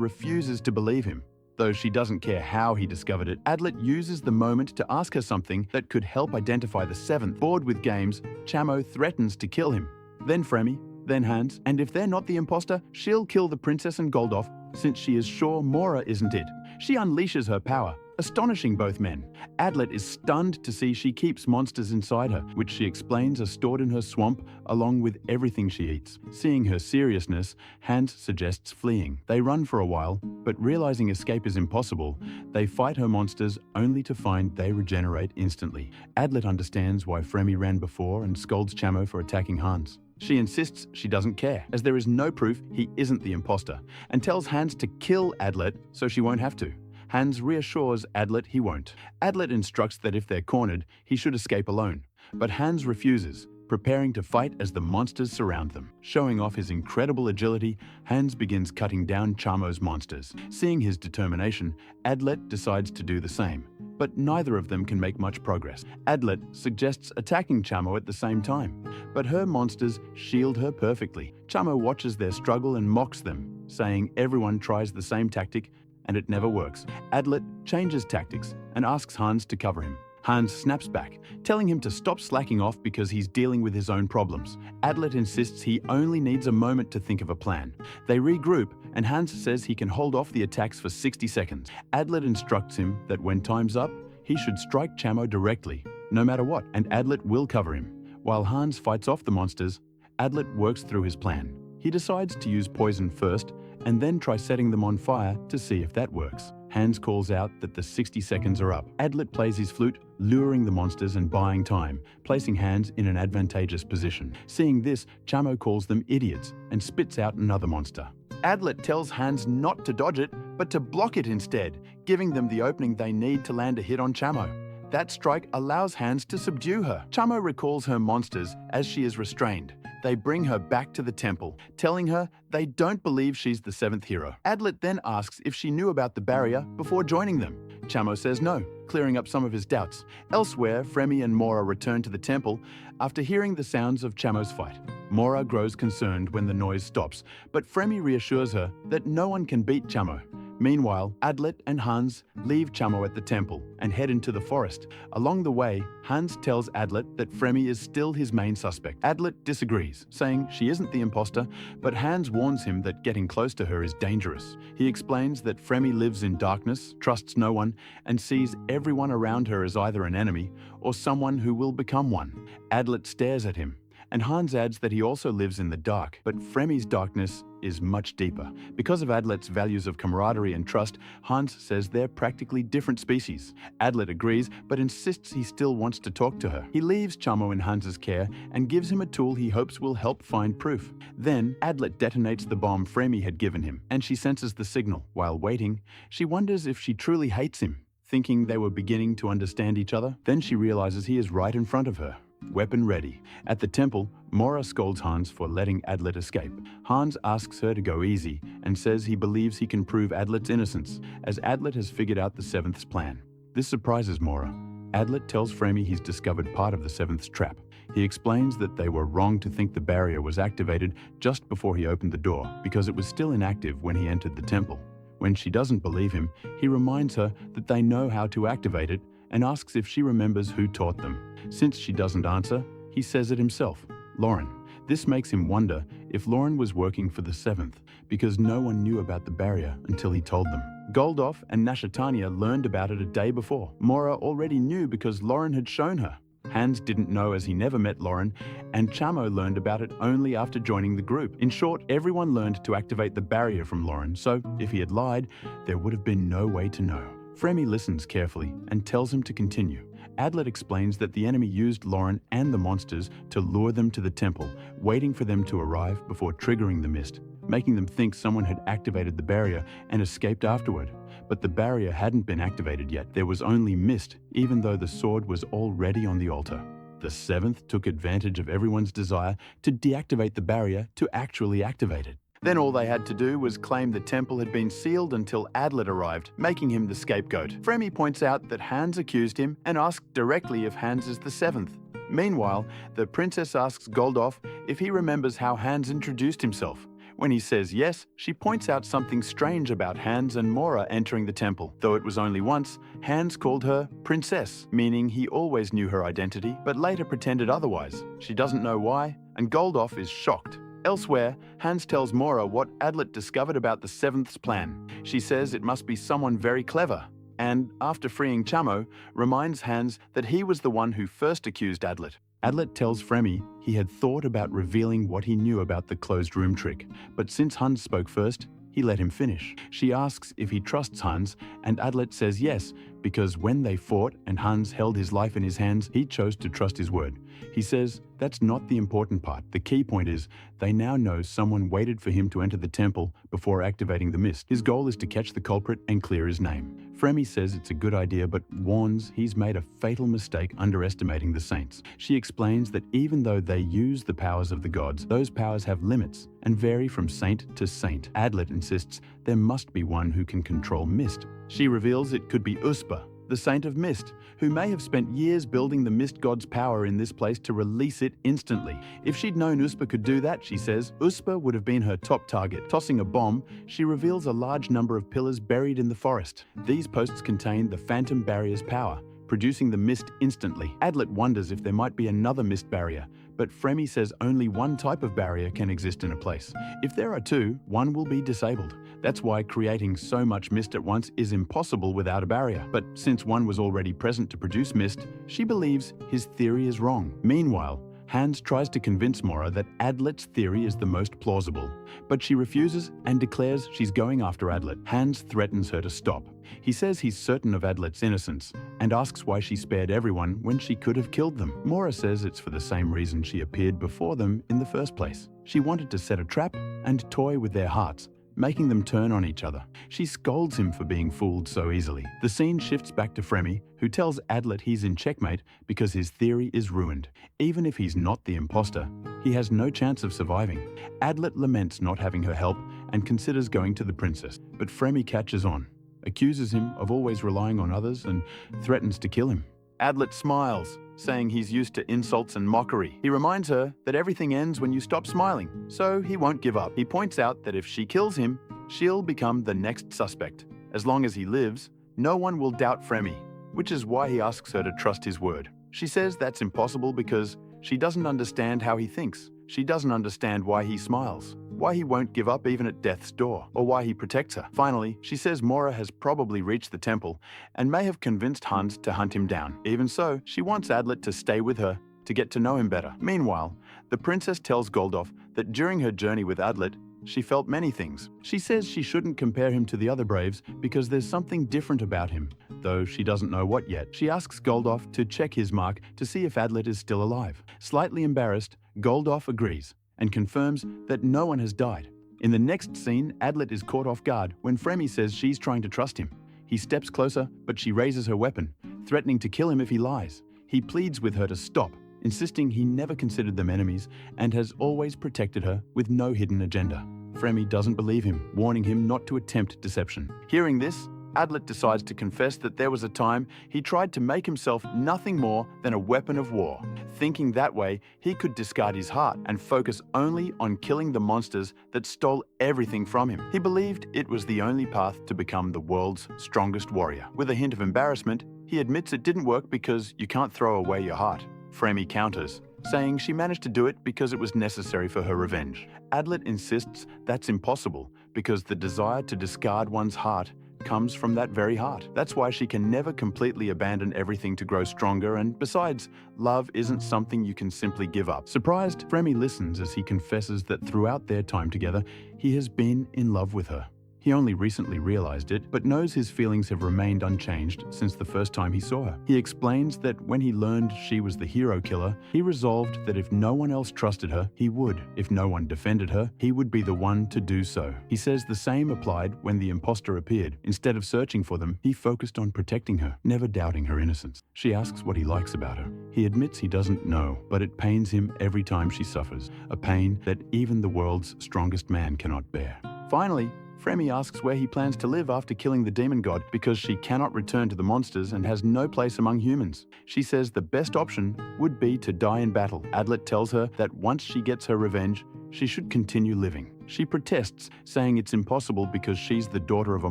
refuses to believe him. Though she doesn't care how he discovered it, Adlet uses the moment to ask her something that could help identify the seventh. Bored with games, Chamo threatens to kill him. Then Fremy, then Hans, and if they're not the imposter, she'll kill the princess and Goldhoff, since she is sure Mora isn't it. She unleashes her power, astonishing both men. Adlet is stunned to see she keeps monsters inside her, which she explains are stored in her swamp along with everything she eats. Seeing her seriousness, Hans suggests fleeing. They run for a while, but realizing escape is impossible, they fight her monsters only to find they regenerate instantly. Adlet understands why Fremy ran before and scolds Chamo for attacking Hans. She insists she doesn't care, as there is no proof he isn't the imposter, and tells Hans to kill Adlet so she won't have to. Hans reassures Adlet he won't. Adlet instructs that if they're cornered, he should escape alone. But Hans refuses, preparing to fight as the monsters surround them. Showing off his incredible agility, Hans begins cutting down Chamo's monsters. Seeing his determination, Adlet decides to do the same. But neither of them can make much progress. Adlet suggests attacking Chamo at the same time, but her monsters shield her perfectly. Chamo watches their struggle and mocks them, saying everyone tries the same tactic and it never works. Adlet changes tactics and asks Hans to cover him. Hans snaps back, telling him to stop slacking off because he's dealing with his own problems. Adlet insists he only needs a moment to think of a plan. They regroup, and Hans says he can hold off the attacks for 60 seconds. Adlet instructs him that when time's up, he should strike Chamo directly, no matter what, and Adlet will cover him. While Hans fights off the monsters, Adlet works through his plan. He decides to use poison first, and then try setting them on fire to see if that works. Hans calls out that the 60 seconds are up. Adlet plays his flute, luring the monsters and buying time, placing Hans in an advantageous position. Seeing this, Chamo calls them idiots and spits out another monster. Adlet tells Hans not to dodge it, but to block it instead, giving them the opening they need to land a hit on Chamo. That strike allows Hans to subdue her. Chamo recalls her monsters as she is restrained. They bring her back to the temple, telling her they don't believe she's the seventh hero. Adlet then asks if she knew about the barrier before joining them. Chamo says no, clearing up some of his doubts. Elsewhere, Fremy and Mora return to the temple after hearing the sounds of Chamo's fight. Mora grows concerned when the noise stops, but Fremy reassures her that no one can beat Chamo. Meanwhile, Adlet and Hans leave Chamo at the temple and head into the forest. Along the way, Hans tells Adlet that Fremy is still his main suspect. Adlet disagrees, saying she isn't the imposter, but Hans warns him that getting close to her is dangerous. He explains that Fremy lives in darkness, trusts no one, and sees everyone around her as either an enemy or someone who will become one. Adlet stares at him, and Hans adds that he also lives in the dark, but Fremy's darkness is much deeper. Because of Adlet's values of camaraderie and trust, Hans says they're practically different species. Adlet agrees, but insists he still wants to talk to her. He leaves Chamo in Hans's care and gives him a tool he hopes will help find proof. Then, Adlet detonates the bomb Fremy had given him, and she senses the signal. While waiting, she wonders if she truly hates him, thinking they were beginning to understand each other. Then she realizes he is right in front of her, weapon ready. At the temple, Mora scolds Hans for letting Adlet escape. Hans asks her to go easy and says he believes he can prove Adlet's innocence, as Adlet has figured out the Seventh's plan. This surprises Mora. Adlet tells Fremy he's discovered part of the Seventh's trap. He explains that they were wrong to think the barrier was activated just before he opened the door, because it was still inactive when he entered the temple. When she doesn't believe him, he reminds her that they know how to activate it and asks if she remembers who taught them. Since she doesn't answer, he says it himself, Lauren. This makes him wonder if Lauren was working for the Seventh, because no one knew about the barrier until he told them. Goldoff and Nashatania learned about it a day before. Mora already knew because Lauren had shown her. Hans didn't know as he never met Lauren, and Chamo learned about it only after joining the group. In short, everyone learned to activate the barrier from Lauren, so if he had lied, there would have been no way to know. Fremi listens carefully and tells him to continue. Adlet explains that the enemy used Lauren and the monsters to lure them to the temple, waiting for them to arrive before triggering the mist, making them think someone had activated the barrier and escaped afterward. But the barrier hadn't been activated yet. There was only mist, even though the sword was already on the altar. The seventh took advantage of everyone's desire to deactivate the barrier to actually activate it. Then all they had to do was claim the temple had been sealed until Adlet arrived, making him the scapegoat. Fremi points out that Hans accused him and asked directly if Hans is the seventh. Meanwhile, the princess asks Goldoff if he remembers how Hans introduced himself. When he says yes, she points out something strange about Hans and Mora entering the temple. Though it was only once, Hans called her Princess, meaning he always knew her identity, but later pretended otherwise. She doesn't know why, and Goldoff is shocked. Elsewhere, Hans tells Mora what Adlet discovered about the Seventh's plan. She says it must be someone very clever, and, after freeing Chamo, reminds Hans that he was the one who first accused Adlet. Adlet tells Fremi he had thought about revealing what he knew about the closed room trick, but since Hans spoke first, he let him finish. She asks if he trusts Hans, and Adlet says yes, because when they fought and Hans held his life in his hands, he chose to trust his word. He says that's not the important part. The key point is they now know someone waited for him to enter the temple before activating the mist. His goal is to catch the culprit and clear his name. Fremi says it's a good idea but warns he's made a fatal mistake underestimating the saints. She explains that even though they use the powers of the gods, those powers have limits and vary from saint to saint. Adlet insists there must be one who can control mist. She reveals it could be Uspa, the saint of mist, who may have spent years building the mist god's power in this place to release it instantly. If she'd known Uspa could do that, she says, Uspa would have been her top target. Tossing a bomb, she reveals a large number of pillars buried in the forest. These posts contain the phantom barrier's power, producing the mist instantly. Adlet wonders if there might be another mist barrier, but Fremi says only one type of barrier can exist in a place. If there are two, one will be disabled. That's why creating so much mist at once is impossible without a barrier. But since one was already present to produce mist, she believes his theory is wrong. Meanwhile, Hans tries to convince Mora that Adlet's theory is the most plausible, but she refuses and declares she's going after Adlet. Hans threatens her to stop. He says he's certain of Adlet's innocence and asks why she spared everyone when she could have killed them. Mora says it's for the same reason she appeared before them in the first place. She wanted to set a trap and toy with their hearts, making them turn on each other. She scolds him for being fooled so easily. The scene shifts back to Fremi, who tells Adlet he's in checkmate because his theory is ruined. Even if he's not the imposter, he has no chance of surviving. Adlet laments not having her help and considers going to the princess, but Fremi catches on, accuses him of always relying on others and threatens to kill him. Adlet smiles, saying he's used to insults and mockery. He reminds her that everything ends when you stop smiling, so he won't give up. He points out that if she kills him, she'll become the next suspect. As long as he lives, no one will doubt Fremi, which is why he asks her to trust his word. She says that's impossible because she doesn't understand how he thinks. She doesn't understand why he smiles, why he won't give up even at death's door, or why he protects her. Finally, she says Mora has probably reached the temple and may have convinced Hans to hunt him down. Even so, she wants Adlet to stay with her to get to know him better. Meanwhile, the princess tells Goldoff that during her journey with Adlet, she felt many things. She says she shouldn't compare him to the other Braves because there's something different about him, though she doesn't know what yet. She asks Goldoff to check his mark to see if Adlet is still alive. Slightly embarrassed, Goldoff agrees and confirms that no one has died. In the next scene, Adlet is caught off guard when Fremi says she's trying to trust him. He steps closer, but she raises her weapon, threatening to kill him if he lies. He pleads with her to stop, insisting he never considered them enemies and has always protected her with no hidden agenda. Fremi doesn't believe him, warning him not to attempt deception. Hearing this, Adlet decides to confess that there was a time he tried to make himself nothing more than a weapon of war, thinking that way he could discard his heart and focus only on killing the monsters that stole everything from him. He believed it was the only path to become the world's strongest warrior. With a hint of embarrassment, he admits it didn't work because you can't throw away your heart. Fremi counters, saying she managed to do it because it was necessary for her revenge. Adlet insists that's impossible because the desire to discard one's heart comes from that very heart. That's why she can never completely abandon everything to grow stronger, and besides, love isn't something you can simply give up. Surprised, Fremy listens as he confesses that throughout their time together, he has been in love with her. He only recently realized it, but knows his feelings have remained unchanged since the first time he saw her. He explains that when he learned she was the hero killer, he resolved that if no one else trusted her, he would. If no one defended her, he would be the one to do so. He says the same applied when the imposter appeared. Instead of searching for them, he focused on protecting her, never doubting her innocence. She asks what he likes about her. He admits he doesn't know, but it pains him every time she suffers, a pain that even the world's strongest man cannot bear. Finally, Fremy asks where he plans to live after killing the demon god because she cannot return to the monsters and has no place among humans. She says the best option would be to die in battle. Adlet tells her that once she gets her revenge, she should continue living. She protests, saying it's impossible because she's the daughter of a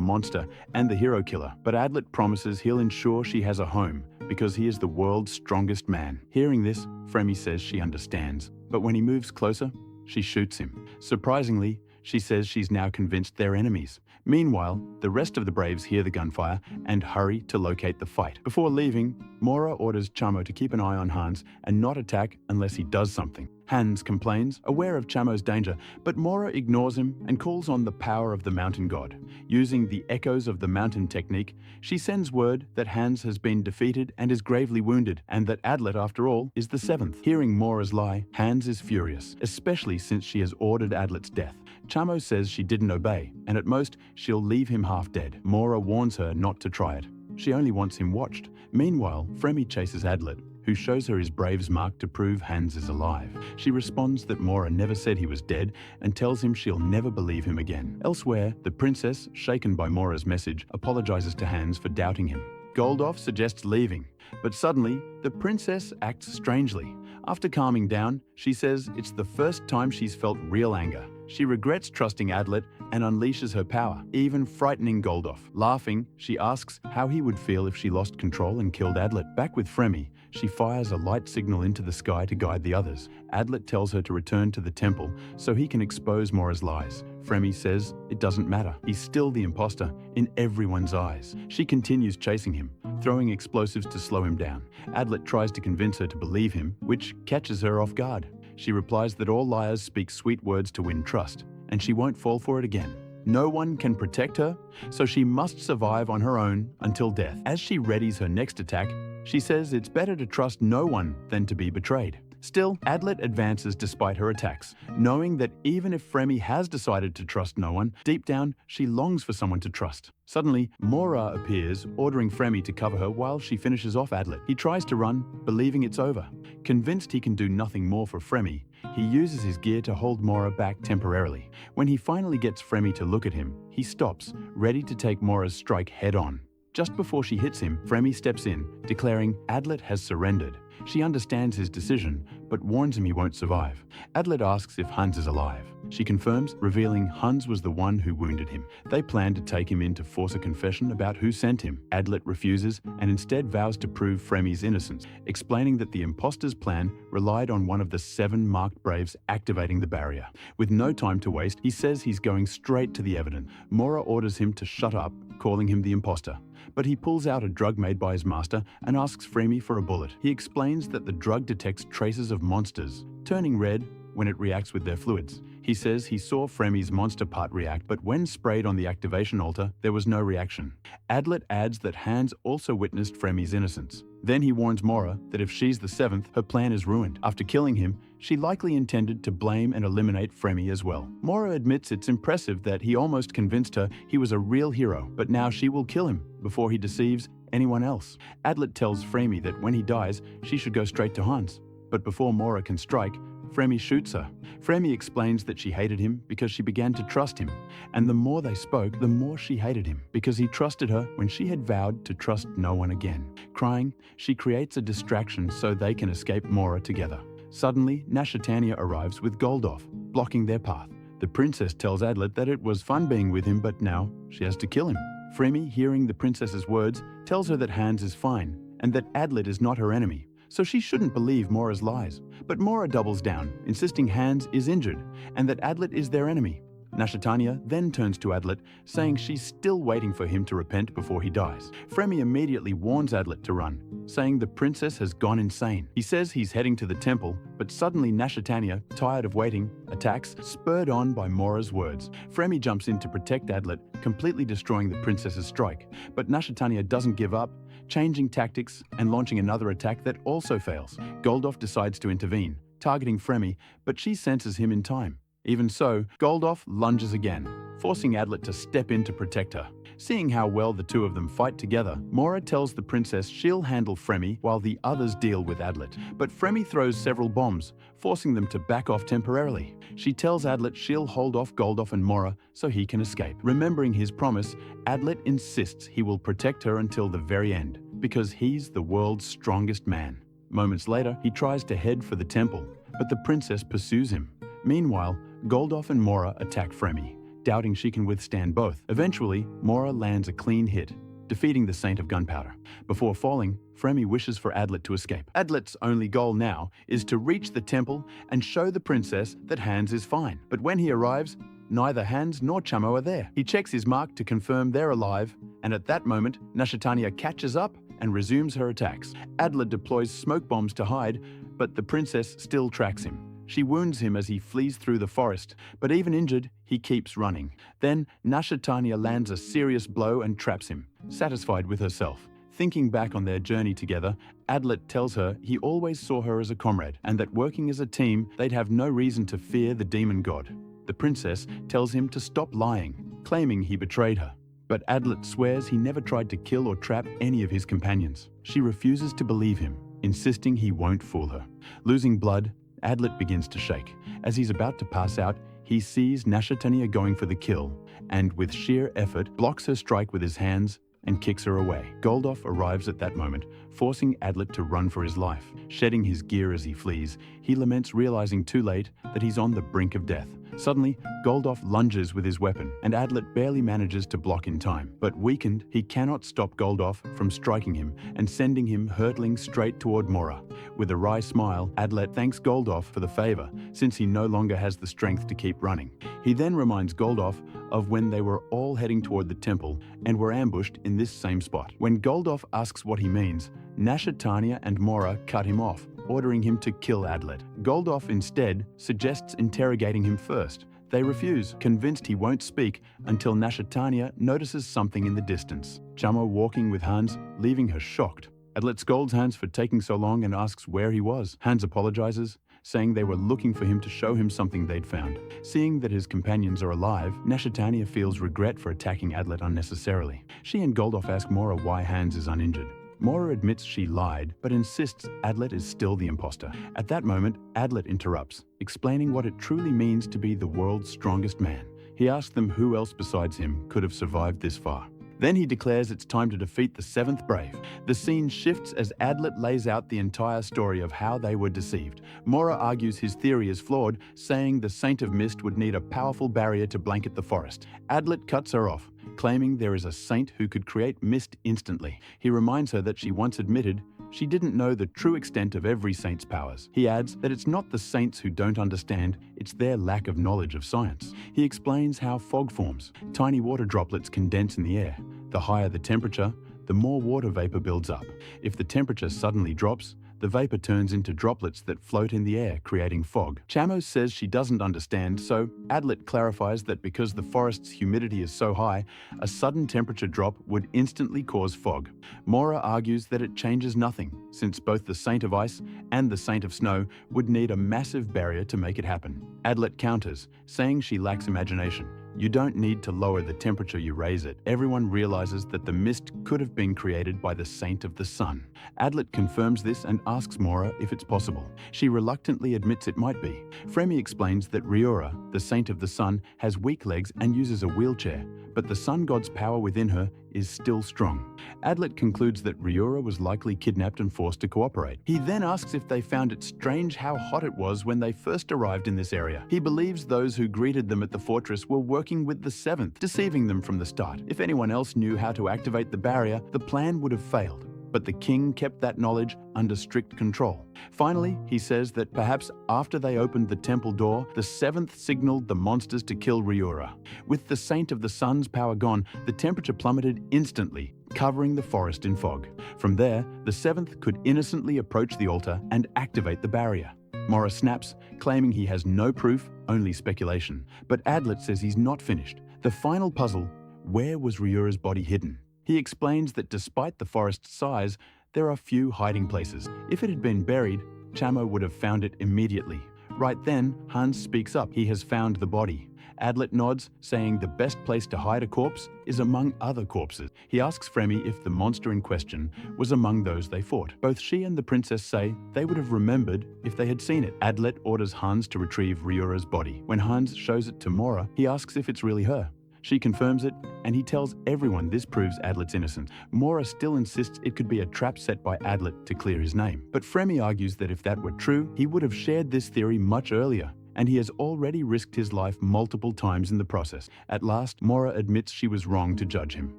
monster and the hero killer. But Adlet promises he'll ensure she has a home because he is the world's strongest man. Hearing this, Fremy says she understands. But when he moves closer, she shoots him. Surprisingly, she says she's now convinced they're enemies. Meanwhile, the rest of the Braves hear the gunfire and hurry to locate the fight. Before leaving, Mora orders Chamo to keep an eye on Hans and not attack unless he does something. Hans complains, aware of Chamo's danger, but Mora ignores him and calls on the power of the mountain god. Using the echoes of the mountain technique, she sends word that Hans has been defeated and is gravely wounded, and that Adlet, after all, is the seventh. Hearing Mora's lie, Hans is furious, especially since she has ordered Adlet's death. Chamo says she didn't obey, and at most, she'll leave him half dead. Mora warns her not to try it. She only wants him watched. Meanwhile, Fremy chases Adlet, who shows her his Brave's mark to prove Hans is alive. She responds that Mora never said he was dead and tells him she'll never believe him again. Elsewhere, the princess, shaken by Mora's message, apologizes to Hans for doubting him. Goldoff suggests leaving, but suddenly, the princess acts strangely. After calming down, she says it's the first time she's felt real anger. She regrets trusting Adlet and unleashes her power, even frightening Goldoff. Laughing, she asks how he would feel if she lost control and killed Adlet. Back with Fremy, she fires a light signal into the sky to guide the others. Adlet tells her to return to the temple so he can expose Mora's lies. Fremy says it doesn't matter. He's still the imposter in everyone's eyes. She continues chasing him, throwing explosives to slow him down. Adlet tries to convince her to believe him, which catches her off guard. She replies that all liars speak sweet words to win trust, and she won't fall for it again. No one can protect her, so she must survive on her own until death. As she readies her next attack, she says it's better to trust no one than to be betrayed. Still, Adlet advances despite her attacks, knowing that even if Fremy has decided to trust no one, deep down, she longs for someone to trust. Suddenly, Mora appears, ordering Fremy to cover her while she finishes off Adlet. He tries to run, believing it's over. Convinced he can do nothing more for Fremy, he uses his gear to hold Mora back temporarily. When he finally gets Fremy to look at him, he stops, ready to take Mora's strike head-on. Just before she hits him, Fremy steps in, declaring Adlet has surrendered. She understands his decision, but warns him he won't survive. Adlet asks if Hans is alive. She confirms, revealing Hans was the one who wounded him. They plan to take him in to force a confession about who sent him. Adlet refuses and instead vows to prove Fremy's innocence, explaining that the imposter's plan relied on one of the 7 marked Braves activating the barrier. With no time to waste, he says he's going straight to the evidence. Mora orders him to shut up, calling him the imposter. But he pulls out a drug made by his master and asks Fremy for a bullet. He explains that the drug detects traces of monsters, turning red when it reacts with their fluids. He says he saw Fremy's monster part react, but when sprayed on the activation altar, there was no reaction. Adlet adds that Hans also witnessed Fremy's innocence. Then he warns Mora that if she's the 7th, her plan is ruined. After killing him, she likely intended to blame and eliminate Fremy as well. Mora admits it's impressive that he almost convinced her he was a real hero, but now she will kill him before he deceives anyone else. Adlet tells Fremy that when he dies, she should go straight to Hans. But before Mora can strike, Fremy shoots her. Fremy explains that she hated him because she began to trust him. And the more they spoke, the more she hated him because he trusted her when she had vowed to trust no one again. Crying, she creates a distraction so they can escape Mora together. Suddenly, Nashatania arrives with Goldoff, blocking their path. The princess tells Adlet that it was fun being with him, but now she has to kill him. Fremy, hearing the princess's words, tells her that Hans is fine and that Adlet is not her enemy, so she shouldn't believe Mora's lies. But Mora doubles down, insisting Hans is injured and that Adlet is their enemy. Nashatania then turns to Adlet, saying she's still waiting for him to repent before he dies. Fremi immediately warns Adlet to run, saying the princess has gone insane. He says he's heading to the temple, but suddenly Nashatania, tired of waiting, attacks, spurred on by Mora's words. Fremi jumps in to protect Adlet, completely destroying the princess's strike. But Nashatania doesn't give up, changing tactics and launching another attack that also fails. Goldof decides to intervene, targeting Fremi, but she senses him in time. Even so, Goldof lunges again, forcing Adlet to step in to protect her. Seeing how well the two of them fight together, Mora tells the princess she'll handle Fremi while the others deal with Adlet. But Fremi throws several bombs, forcing them to back off temporarily. She tells Adlet she'll hold off Goldof and Mora so he can escape. Remembering his promise, Adlet insists he will protect her until the very end, because he's the world's strongest man. Moments later, he tries to head for the temple, but the princess pursues him. Meanwhile, Goldof and Mora attack Fremi, doubting she can withstand both. Eventually, Mora lands a clean hit, defeating the Saint of Gunpowder. Before falling, Fremi wishes for Adlet to escape. Adlet's only goal now is to reach the temple and show the princess that Hans is fine. But when he arrives, neither Hans nor Chamo are there. He checks his mark to confirm they're alive, and at that moment, Nashatania catches up and resumes her attacks. Adlet deploys smoke bombs to hide, but the princess still tracks him. She wounds him as he flees through the forest, but even injured, he keeps running. Then Nashatania lands a serious blow and traps him, satisfied with herself. Thinking back on their journey together, Adlet tells her he always saw her as a comrade, and that working as a team, they'd have no reason to fear the demon god. The princess tells him to stop lying, claiming he betrayed her. But Adlet swears he never tried to kill or trap any of his companions. She refuses to believe him, insisting he won't fool her. Losing blood, Adlet begins to shake. As he's about to pass out, he sees Nashatania going for the kill, and with sheer effort, blocks her strike with his hands and kicks her away. Goldof arrives at that moment, forcing Adlet to run for his life. Shedding his gear as he flees, he laments realizing too late that he's on the brink of death. Suddenly, Goldof lunges with his weapon, and Adlet barely manages to block in time. But weakened, he cannot stop Goldof from striking him and sending him hurtling straight toward Mora. With a wry smile, Adlet thanks Goldof for the favor, since he no longer has the strength to keep running. He then reminds Goldof of when they were all heading toward the temple and were ambushed in this same spot. When Goldof asks what he means, Nashatania and Mora cut him off, ordering him to kill Adlet. Goldof instead suggests interrogating him first. They refuse, convinced he won't speak until Nashatania notices something in the distance. Chamo walking with Hans, leaving her shocked. Adlet scolds Hans for taking so long and asks where he was. Hans apologizes, saying they were looking for him to show him something they'd found. Seeing that his companions are alive, Nashatania feels regret for attacking Adlet unnecessarily. She and Goldof ask Mora why Hans is uninjured. Mora admits she lied, but insists Adlet is still the imposter. At that moment, Adlet interrupts, explaining what it truly means to be the world's strongest man. He asks them who else besides him could have survived this far. Then he declares it's time to defeat the seventh brave. The scene shifts as Adlet lays out the entire story of how they were deceived. Mora argues his theory is flawed, saying the Saint of Mist would need a powerful barrier to blanket the forest. Adlet cuts her off, claiming there is a saint who could create mist instantly. He reminds her that she once admitted she didn't know the true extent of every saint's powers. He adds that it's not the saints who don't understand, it's their lack of knowledge of science. He explains how fog forms. Tiny water droplets condense in the air. The higher the temperature, the more water vapor builds up. If the temperature suddenly drops, the vapor turns into droplets that float in the air, creating fog. Chamo says she doesn't understand, so Adlet clarifies that because the forest's humidity is so high, a sudden temperature drop would instantly cause fog. Mora argues that it changes nothing, since both the Saint of Ice and the Saint of Snow would need a massive barrier to make it happen. Adlet counters, saying she lacks imagination. You don't need to lower the temperature you raise it. Everyone realizes that the mist could have been created by the Saint of the Sun. Adlet confirms this and asks Mora if it's possible. She reluctantly admits it might be. Fremi explains that Ryura, the Saint of the Sun, has weak legs and uses a wheelchair, but the Sun God's power within her is still strong. Adlet concludes that Ryura was likely kidnapped and forced to cooperate. He then asks if they found it strange how hot it was when they first arrived in this area. He believes those who greeted them at the fortress were working with the Seventh, deceiving them from the start. If anyone else knew how to activate the barrier, the plan would have failed. but the king kept that knowledge under strict control. Finally, he says that perhaps after they opened the temple door, the seventh signaled the monsters to kill Ryura. With the Saint of the Sun's power gone, the temperature plummeted instantly, covering the forest in fog. From there, the seventh could innocently approach the altar and activate the barrier. Mora snaps, claiming he has no proof, only speculation. But Adlet says he's not finished. The final puzzle: where was Ryura's body hidden? He explains that despite the forest's size, there are few hiding places. If it had been buried, Chamo would have found it immediately. Right then, Hans speaks up. He has found the body. Adlet nods, saying the best place to hide a corpse is among other corpses. He asks Fremi if the monster in question was among those they fought. Both she and the princess say they would have remembered if they had seen it. Adlet orders Hans to retrieve Ryura's body. When Hans shows it to Mora, he asks if it's really her. She confirms it, and he tells everyone this proves Adlet's innocent. Mora still insists it could be a trap set by Adlet to clear his name. But Fremi argues that if that were true, he would have shared this theory much earlier, and he has already risked his life multiple times in the process. At last, Mora admits she was wrong to judge him.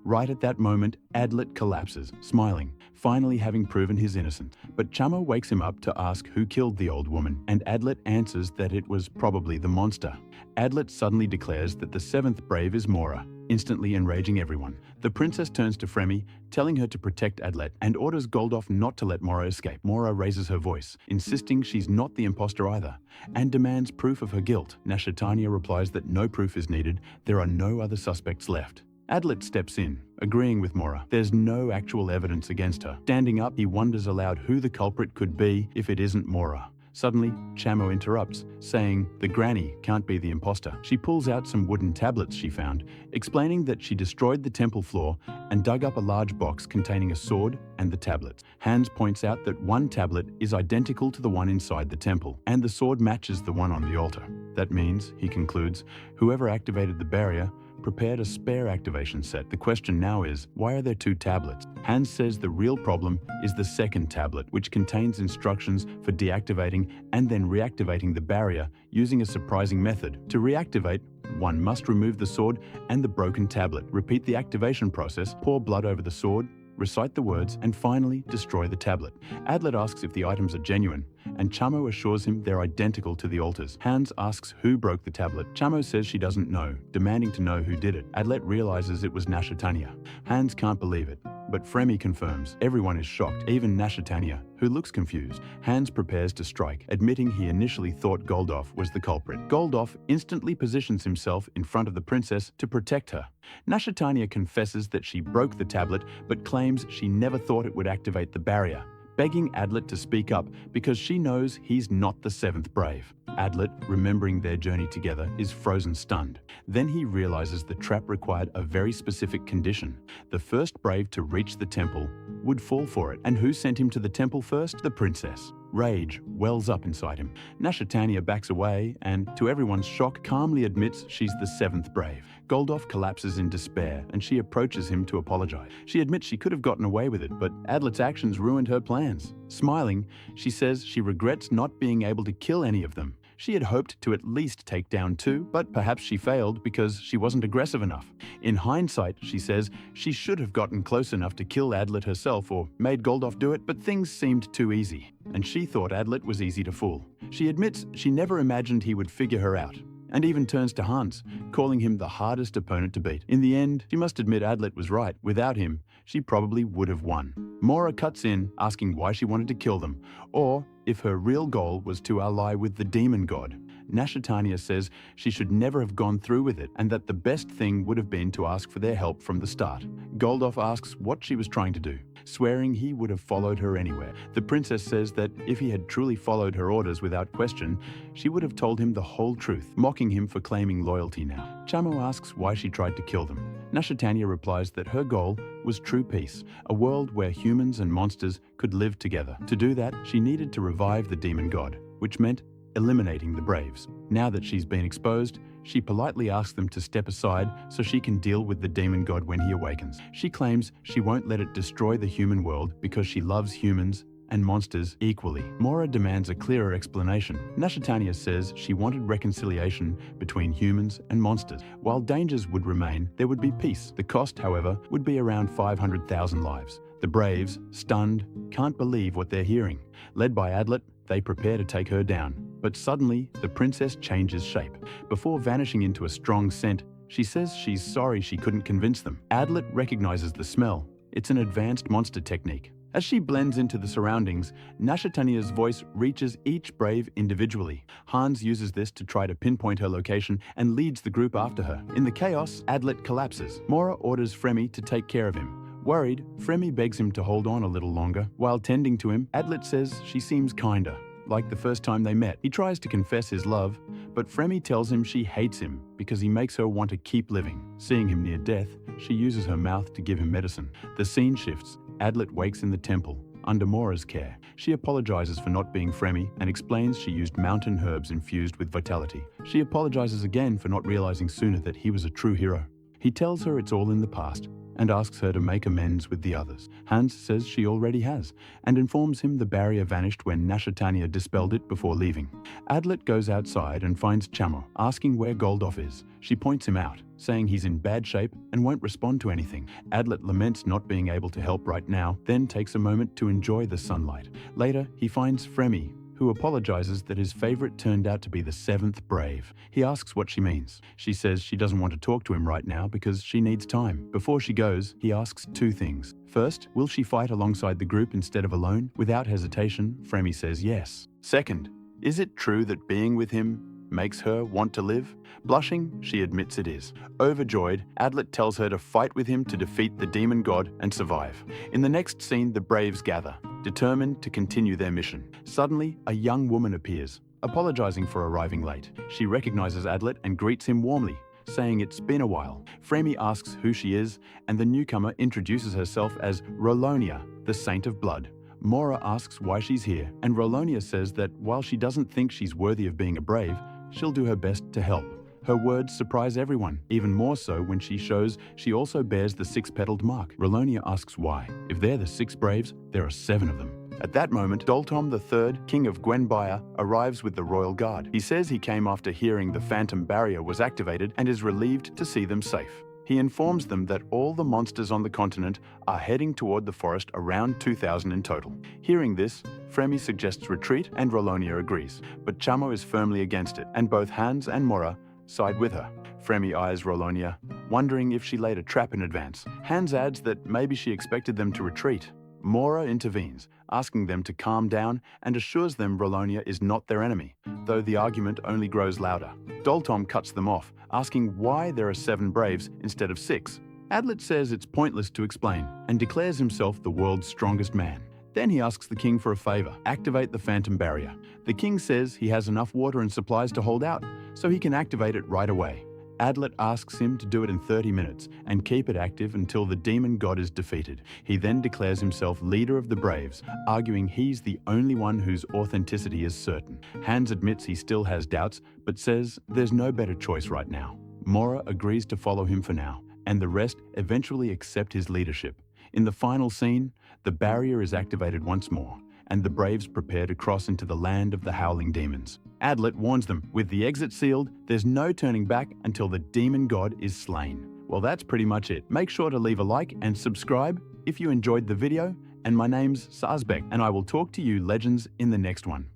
Right at that moment, Adlet collapses, smiling, finally having proven his innocence. But Chamo wakes him up to ask who killed the old woman, and Adlet answers that it was probably the monster. Adlet suddenly declares that the seventh brave is Mora, instantly enraging everyone. The princess turns to Fremi, telling her to protect Adlet, and orders Goldoff not to let Mora escape. Mora raises her voice, insisting she's not the imposter either, and demands proof of her guilt. Nashatania replies that no proof is needed, there are no other suspects left. Adlet steps in, agreeing with Mora. There's no actual evidence against her. Standing up, he wonders aloud who the culprit could be if it isn't Mora. Suddenly, Chamo interrupts, saying the granny can't be the imposter. She pulls out some wooden tablets she found, explaining that she destroyed the temple floor and dug up a large box containing a sword and the tablets. Hans points out that one tablet is identical to the one inside the temple, and the sword matches the one on the altar. That means, he concludes, whoever activated the barrier prepared a spare activation set. The question now is, why are there two tablets? Hans says the real problem is the second tablet, which contains instructions for deactivating and then reactivating the barrier using a surprising method. To reactivate, one must remove the sword and the broken tablet, repeat the activation process, pour blood over the sword, recite the words, and finally destroy the tablet. Adlet asks if the items are genuine, and Chamo assures him they're identical to the altars. Hans asks who broke the tablet. Chamo says she doesn't know, demanding to know who did it. Adlet realizes it was Nashatania. Hans can't believe it, but Fremi confirms. Everyone is shocked, even Nashatania, who looks confused. Hans prepares to strike, admitting he initially thought Goldoff was the culprit. Goldoff instantly positions himself in front of the princess to protect her. Nashatania confesses that she broke the tablet, but claims she never thought it would activate the barrier, begging Adlet to speak up because she knows he's not the seventh brave. Adlet, remembering their journey together, is frozen stunned. Then he realizes the trap required a very specific condition. The first brave to reach the temple would fall for it. And who sent him to the temple first? The princess. Rage wells up inside him. Nashatania backs away and, to everyone's shock, calmly admits she's the seventh brave. Goldoff collapses in despair and she approaches him to apologize. She admits she could have gotten away with it, but Adlet's actions ruined her plans. Smiling, she says she regrets not being able to kill any of them. She had hoped to at least take down two, but perhaps she failed because she wasn't aggressive enough. In hindsight, she says she should have gotten close enough to kill Adlet herself or made Goldoff do it, but things seemed too easy, and she thought Adlet was easy to fool. She admits she never imagined he would figure her out, and even turns to Hans, calling him the hardest opponent to beat. In the end, she must admit Adlet was right. Without him, she probably would have won. Mora cuts in, asking why she wanted to kill them, or if her real goal was to ally with the demon god. Nashatania says she should never have gone through with it, and that the best thing would have been to ask for their help from the start. Goldoff asks what she was trying to do, swearing he would have followed her anywhere. The princess says that if he had truly followed her orders without question, she would have told him the whole truth, mocking him for claiming loyalty now. Chamo asks why she tried to kill them. Nashatania replies that her goal was true peace, a world where humans and monsters could live together. To do that, she needed to revive the demon god, which meant eliminating the braves. Now that she's been exposed, she politely asks them to step aside so she can deal with the demon god when he awakens. She claims she won't let it destroy the human world because she loves humans and monsters equally. Mora demands a clearer explanation. Nashitania says she wanted reconciliation between humans and monsters. While dangers would remain, there would be peace. The cost, however, would be around 500,000 lives. The Braves, stunned, can't believe what they're hearing. Led by Adlet, they prepare to take her down. But suddenly, the princess changes shape. Before vanishing into a strong scent, she says she's sorry she couldn't convince them. Adlet recognizes the smell. It's an advanced monster technique. As she blends into the surroundings, Nashitania's voice reaches each brave individually. Hans uses this to try to pinpoint her location and leads the group after her. In the chaos, Adlet collapses. Mora orders Fremi to take care of him. Worried, Fremi begs him to hold on a little longer. While tending to him, Adlet says she seems kinder, like the first time they met. He tries to confess his love, but Fremi tells him she hates him because he makes her want to keep living. Seeing him near death, she uses her mouth to give him medicine. The scene shifts. Adlet wakes in the temple, under Mora's care. She apologizes for not being Fremi and explains she used mountain herbs infused with vitality. She apologizes again for not realizing sooner that he was a true hero. He tells her it's all in the past and asks her to make amends with the others. Hans says she already has, and informs him the barrier vanished when Nashitania dispelled it before leaving. Adlet goes outside and finds Chamo, asking where Goldolf is. She points him out, saying he's in bad shape and won't respond to anything. Adlet laments not being able to help right now, then takes a moment to enjoy the sunlight. Later, he finds Fremi, who apologizes that his favorite turned out to be the seventh brave. He asks what she means. She says she doesn't want to talk to him right now because she needs time. Before she goes, he asks two things. First, will she fight alongside the group instead of alone? Without hesitation, Fremi says yes. Second, is it true that being with him makes her want to live? Blushing, she admits it is. Overjoyed, Adlet tells her to fight with him to defeat the demon god and survive. In the next scene, the Braves gather, determined to continue their mission. Suddenly, a young woman appears, apologizing for arriving late. She recognizes Adlet and greets him warmly, saying it's been a while. Fremi asks who she is, and the newcomer introduces herself as Rolonia, the Saint of Blood. Mora asks why she's here, and Rolonia says that while she doesn't think she's worthy of being a brave, she'll do her best to help. Her words surprise everyone, even more so when she shows she also bears the six-petaled mark. Rolonia asks why. If they're the six braves, there are 7 of them. At that moment, Doltom III, King of Gwenbaya, arrives with the royal guard. He says he came after hearing the phantom barrier was activated and is relieved to see them safe. He informs them that all the monsters on the continent are heading toward the forest, around 2,000 in total. Hearing this, Fremi suggests retreat and Rolonia agrees, but Chamo is firmly against it, and both Hans and Mora side with her. Fremi eyes Rolonia, wondering if she laid a trap in advance. Hans adds that maybe she expected them to retreat. Mora intervenes, asking them to calm down and assures them Rolonia is not their enemy, though the argument only grows louder. Doltom cuts them off, asking why there are 7 braves instead of 6. Adlet says it's pointless to explain and declares himself the world's strongest man. Then he asks the king for a favor: activate the phantom barrier. The king says he has enough water and supplies to hold out, so he can activate it right away. Adlet asks him to do it in 30 minutes and keep it active until the demon god is defeated. He then declares himself leader of the Braves, arguing he's the only one whose authenticity is certain. Hans admits he still has doubts, but says there's no better choice right now. Mora agrees to follow him for now, and the rest eventually accept his leadership. In the final scene, the barrier is activated once more, and the Braves prepare to cross into the land of the howling demons. Adlet warns them, with the exit sealed, there's no turning back until the demon god is slain. Well, that's pretty much it. Make sure to leave a like and subscribe if you enjoyed the video, and my name's Sasbekt, and I will talk to you legends in the next one.